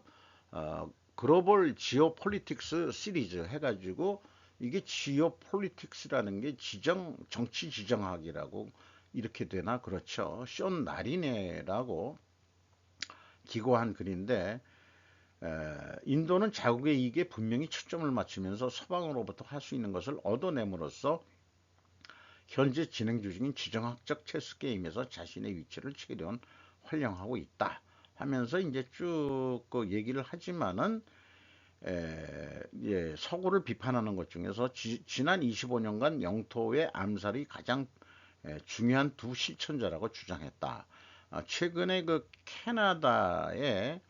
글로벌 지오 폴리틱스 시리즈 해가지고 이게 지오 폴리틱스라는 게 정치 지정학이라고 이렇게 되나 그렇죠. 션 나리네라고 기고한 글인데 인도는 자국의 이익에 분명히 초점을 맞추면서 서방으로부터 할 수 있는 것을 얻어냄으로써 현재 진행 중인 지정학적 체스 게임에서 자신의 위치를 최대한 활용하고 있다 하면서 이제 쭉 그 얘기를 하지만은 예, 서구를 비판하는 것 중에서 지난 25년간 영토의 암살이 가장 중요한 두 실천자라고 주장했다. 최근에 그 캐나다의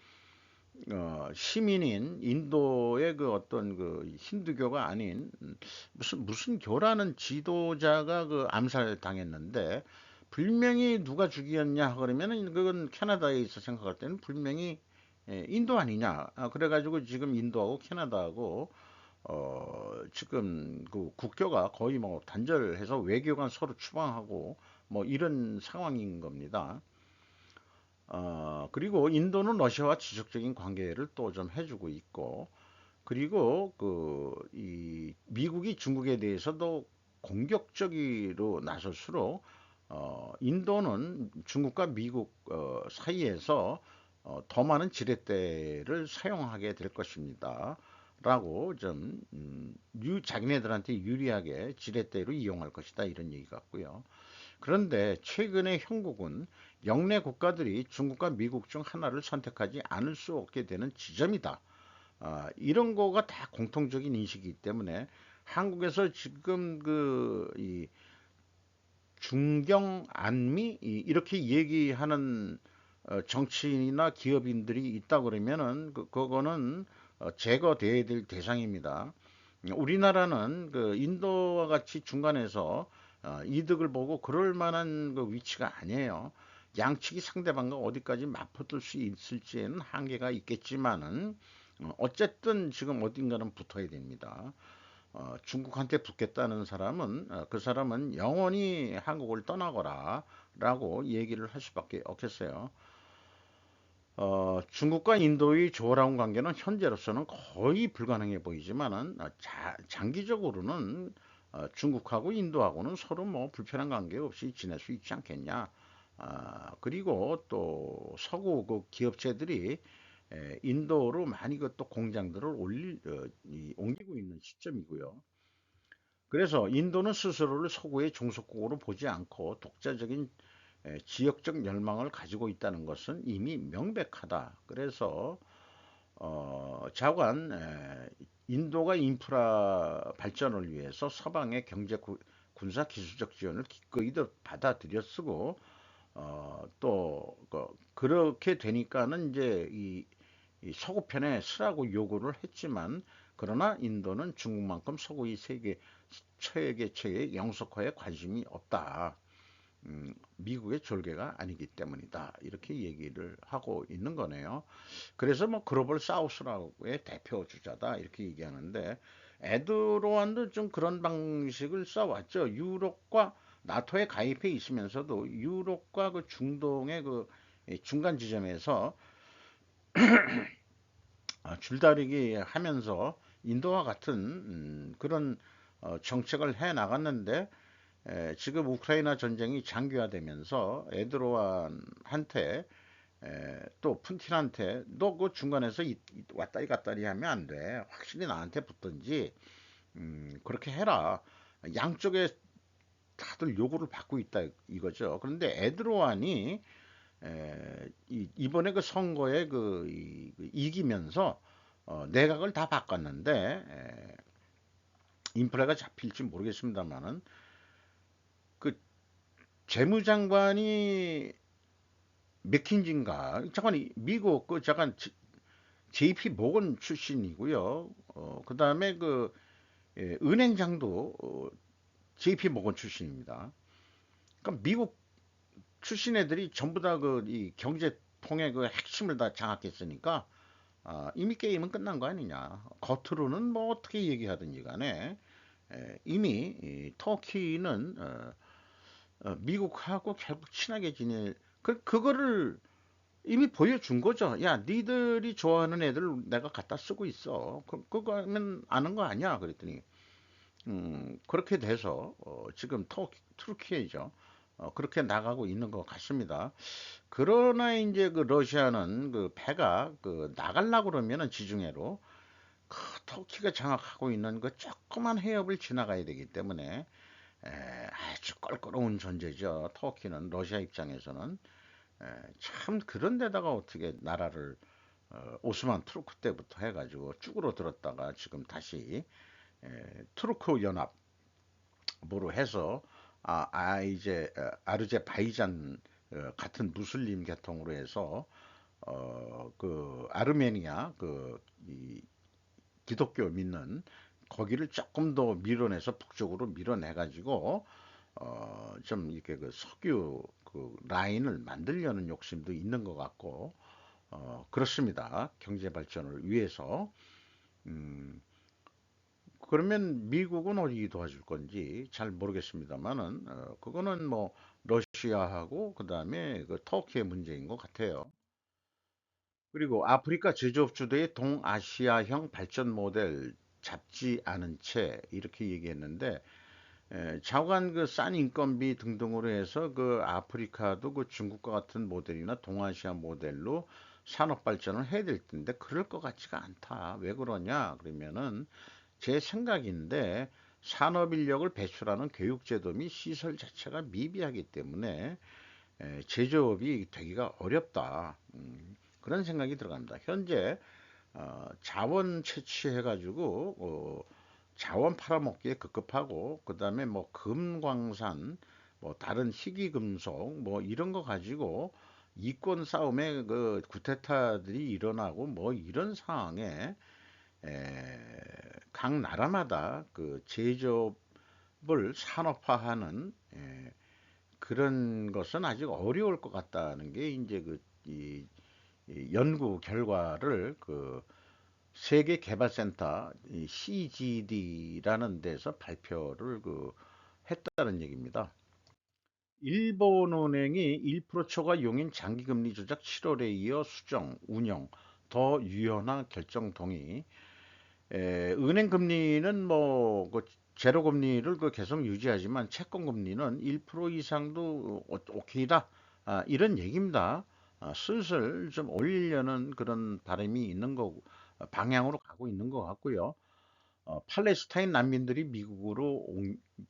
시민인 인도의 그 어떤 그 힌두교가 아닌 무슨 교라는 지도자가 그 암살 당했는데 불명이 누가 죽이었냐 그러면은 그건 캐나다에 있어 생각할 때는 불명이 인도 아니냐. 그래가지고 지금 인도하고 캐나다하고 지금 그 국교가 거의 뭐 단절해서 외교관 서로 추방하고 뭐 이런 상황인 겁니다. 그리고 인도는 러시아와 지속적인 관계를 또 좀 해주고 있고, 그리고 이 미국이 중국에 대해서도 공격적으로 나설수록, 인도는 중국과 미국 사이에서 더 많은 지렛대를 사용하게 될 것입니다. 라고 좀, 자기네들한테 유리하게 지렛대로 이용할 것이다. 이런 얘기 같고요. 그런데 최근에 형국은 영내 국가들이 중국과 미국 중 하나를 선택하지 않을 수 없게 되는 지점이다. 이런 거가 다 공통적인 인식이기 때문에 한국에서 지금 이 중경 안미 이렇게 얘기하는 정치인이나 기업인들이 있다 그러면은 그거는 제거돼야 될 대상입니다. 우리나라는 그 인도와 같이 중간에서 이득을 보고 그럴 만한 그 위치가 아니에요. 양측이 상대방과 어디까지 맞붙을 수 있을지에는 한계가 있겠지만은 어쨌든 지금 어딘가는 붙어야 됩니다. 중국한테 붙겠다는 사람은 그 사람은 영원히 한국을 떠나거라 라고 얘기를 할 수밖에 없겠어요. 중국과 인도의 조화로운 관계는 현재로서는 거의 불가능해 보이지만은 장기적으로는 중국하고 인도하고는 서로 뭐 불편한 관계 없이 지낼 수 있지 않겠냐. 그리고 또 서구 그 기업체들이 인도로 많이 그 또 공장들을 옮기고 있는 시점이고요. 그래서 인도는 스스로를 서구의 종속국으로 보지 않고 독자적인 지역적 열망을 가지고 있다는 것은 이미 명백하다. 그래서 자관 인도가 인프라 발전을 위해서 서방의 경제 군사 기술적 지원을 기꺼이 받아들여 쓰고 또 그렇게 되니까는 이제 이 서구편에 쓰라고 요구를 했지만 그러나 인도는 중국만큼 서구의 세계 체계 영속화에 관심이 없다. 미국의 졸개가 아니기 때문이다. 이렇게 얘기를 하고 있는 거네요. 그래서 뭐 글로벌 사우스라고의 대표 주자다. 이렇게 얘기하는데 에드로안도 좀 그런 방식을 써왔죠. 유럽과 나토에 가입해 있으면서도 유럽과 그 중동의 그 중간 지점에서 줄다리기 하면서 인도와 같은 그런 정책을 해 나갔는데 지금 우크라이나 전쟁이 장기화되면서 에드로안한테 또 푼틴한테 너 그 중간에서 왔다리 갔다리 하면 안 돼. 확실히 나한테 붙든지 그렇게 해라. 양쪽에 다들 요구를 받고 있다 이거죠. 그런데 에르도안이 이번에 그 선거에 그 이기면서 내각을 다 바꿨는데 인프레가 잡힐지 모르겠습니다만은 그 재무장관이 맥킨지인가 잠깐 미국 그 잠깐 JP 모건 출신이고요. 그다음에 그 은행장도 JP 모건 출신입니다. 그러니까 미국 출신 애들이 전부 다 그 이 경제 통의 그 핵심을 다 장악했으니까 이미 게임은 끝난 거 아니냐. 겉으로는 뭐 어떻게 얘기하든지 간에 이미 터키는 미국하고 결국 친하게 지낼 그거를 이미 보여준 거죠. 야, 니들이 좋아하는 애들 내가 갖다 쓰고 있어. 그거는 아는 거 아니야? 그랬더니 그렇게 돼서 지금 투르키예죠. 그렇게 나가고 있는 것 같습니다. 그러나 이제 그 러시아는 그 배가 그 나가려고 그러면은 지중해로 그 터키가 장악하고 있는 그 조그만 해협을 지나가야 되기 때문에 아주 껄끄러운 존재죠. 터키는 러시아 입장에서는 참 그런데다가 어떻게 나라를 오스만 투르크 때부터 해가지고 쭈그러 들었다가 지금 다시 투르크 연합으로 해서 이제 아르제바이잔 같은 무슬림 계통으로 해서 그 아르메니아 이 기독교 믿는 거기를 조금 더 밀어내서 북쪽으로 밀어내 가지고 좀 이렇게 그 석유 그 라인을 만들려는 욕심도 있는 것 같고 그렇습니다. 경제 발전을 위해서. 음, 그러면 미국은 어디 도와줄 건지 잘 모르겠습니다만은 그거는 뭐 러시아하고 그다음에 그 터키의 문제인 것 같아요. 그리고 아프리카 제조업 주도의 동아시아형 발전 모델 잡지 않은 채 이렇게 얘기했는데 좌우간 그 싼 인건비 등등으로 해서 그 아프리카도 그 중국과 같은 모델이나 동아시아 모델로 산업 발전을 해야 될 텐데 그럴 것 같지가 않다. 왜 그러냐? 그러면은 제 생각인데 산업 인력을 배출하는 교육 제도 및 시설 자체가 미비하기 때문에 제조업이 되기가 어렵다. 그런 생각이 들어갑니다. 현재 자원 채취해가지고 자원 팔아먹기에 급급하고 그다음에 뭐 금광산 뭐 다른 희귀금속 뭐 이런 거 가지고 이권 싸움에 그 쿠데타들이 일어나고 뭐 이런 상황에 각 나라마다 그 제조업을 산업화하는 그런 것은 아직 어려울 것 같다는 게 이제 이 연구 결과를 그 세계개발센터 CGD라는 데서 발표를 했다는 얘기입니다. 일본은행이 1% 초과 용인 장기금리 조작 7월에 이어 수정, 운영, 더 유연화 결정 동의. 은행 금리는 뭐그 제로 금리를 계속 유지하지만 채권 금리는 1% 이상도 오케이다. 이런 얘기입니다. 슬슬 좀 올리려는 그런 바람이 있는 거고 방향으로 가고 있는 것 같고요. 팔레스타인 난민들이 미국으로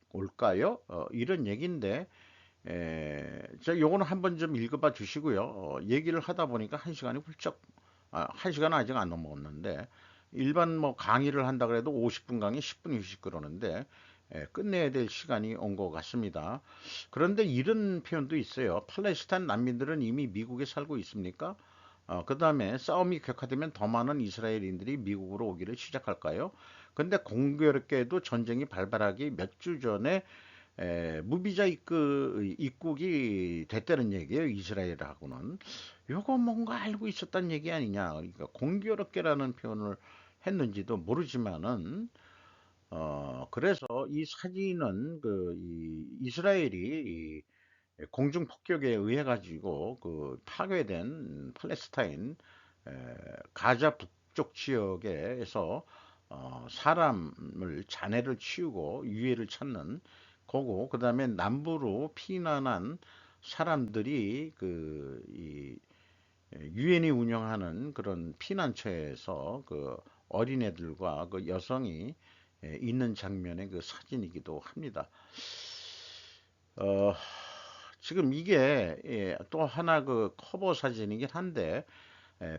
올까요? 이런 얘기인데 자, 요거는 한번 좀 읽어봐 주시고요. 얘기를 하다 보니까 한 시간이 훌쩍, 한 시간은 아직 안 넘었는데, 일반 뭐 강의를 한다 그래도 50분 강의 10분 휴식 그러는데, 끝내야 될 시간이 온 것 같습니다. 그런데 이런 표현도 있어요. 팔레스타인 난민들은 이미 미국에 살고 있습니까? 그 다음에 싸움이 격화되면 더 많은 이스라엘인들이 미국으로 오기를 시작할까요? 근데 공교롭게도 전쟁이 발발하기 몇 주 전에 무비자 입국이 됐다는 얘기예요. 이스라엘하고는. 요거 뭔가 알고 있었단 얘기 아니냐. 그러니까 공교롭게라는 표현을 했는지도 모르지만은 그래서 이 사진은 이 이스라엘이 이 공중 폭격에 의해 가지고 그 파괴된 팔레스타인 가자 북쪽 지역에서 사람을 잔해를 치우고 유해를 찾는 거고 그다음에 남부로 피난한 사람들이 유엔이 운영하는 그런 피난처에서 그 어린애들과 그 여성이 있는 장면의 그 사진이기도 합니다. 어, 지금 이게 또 하나 그 커버 사진이긴 한데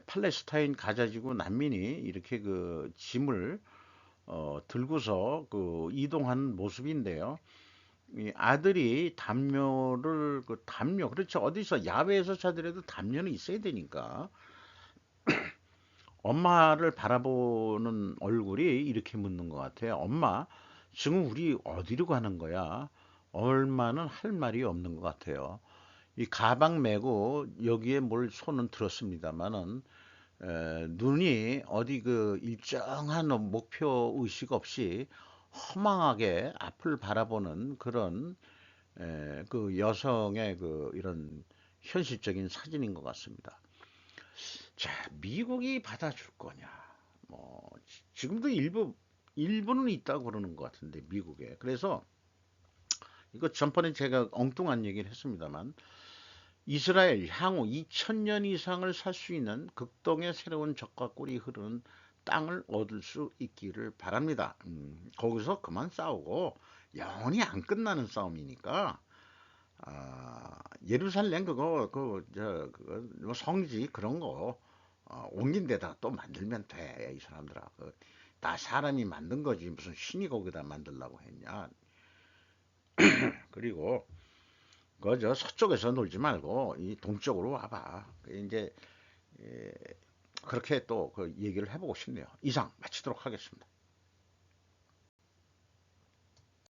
팔레스타인 가자지구 난민이 이렇게 그 짐을 들고서 그 이동하는 모습인데요. 이 아들이 담요를 그 담요 그렇죠. 어디서 야외에서 찾으려도 담요는 있어야 되니까 엄마를 바라보는 얼굴이 이렇게 묻는 것 같아요. 엄마, 지금 우리 어디로 가는 거야? 얼마는 할 말이 없는 것 같아요. 이 가방 메고 여기에 뭘 손은 들었습니다만은 눈이 어디 그 일정한 목표 의식 없이 허망하게 앞을 바라보는 그런 그 여성의 그 이런 현실적인 사진인 것 같습니다. 자, 미국이 받아줄 거냐? 뭐 지금도 일부는 있다고 그러는 것 같은데 미국에. 그래서 이거 전번에 제가 엉뚱한 얘기를 했습니다만 이스라엘 향후 2000년 이상을 살 수 있는 극동의 새로운 적과 꿀이 흐르는 땅을 얻을 수 있기를 바랍니다. 거기서 그만 싸우고 영원히 안 끝나는 싸움이니까 예루살렘 그거 뭐 성지 그런 거 옮긴 데다가 또 만들면 돼. 이 사람들아. 다 사람이 만든 거지 무슨 신이 거기다 만들라고 했냐. 그리고 그저 서쪽에서 놀지 말고 이 동쪽으로 와봐. 이제 그렇게 또 그 얘기를 해보고 싶네요. 이상 마치도록 하겠습니다.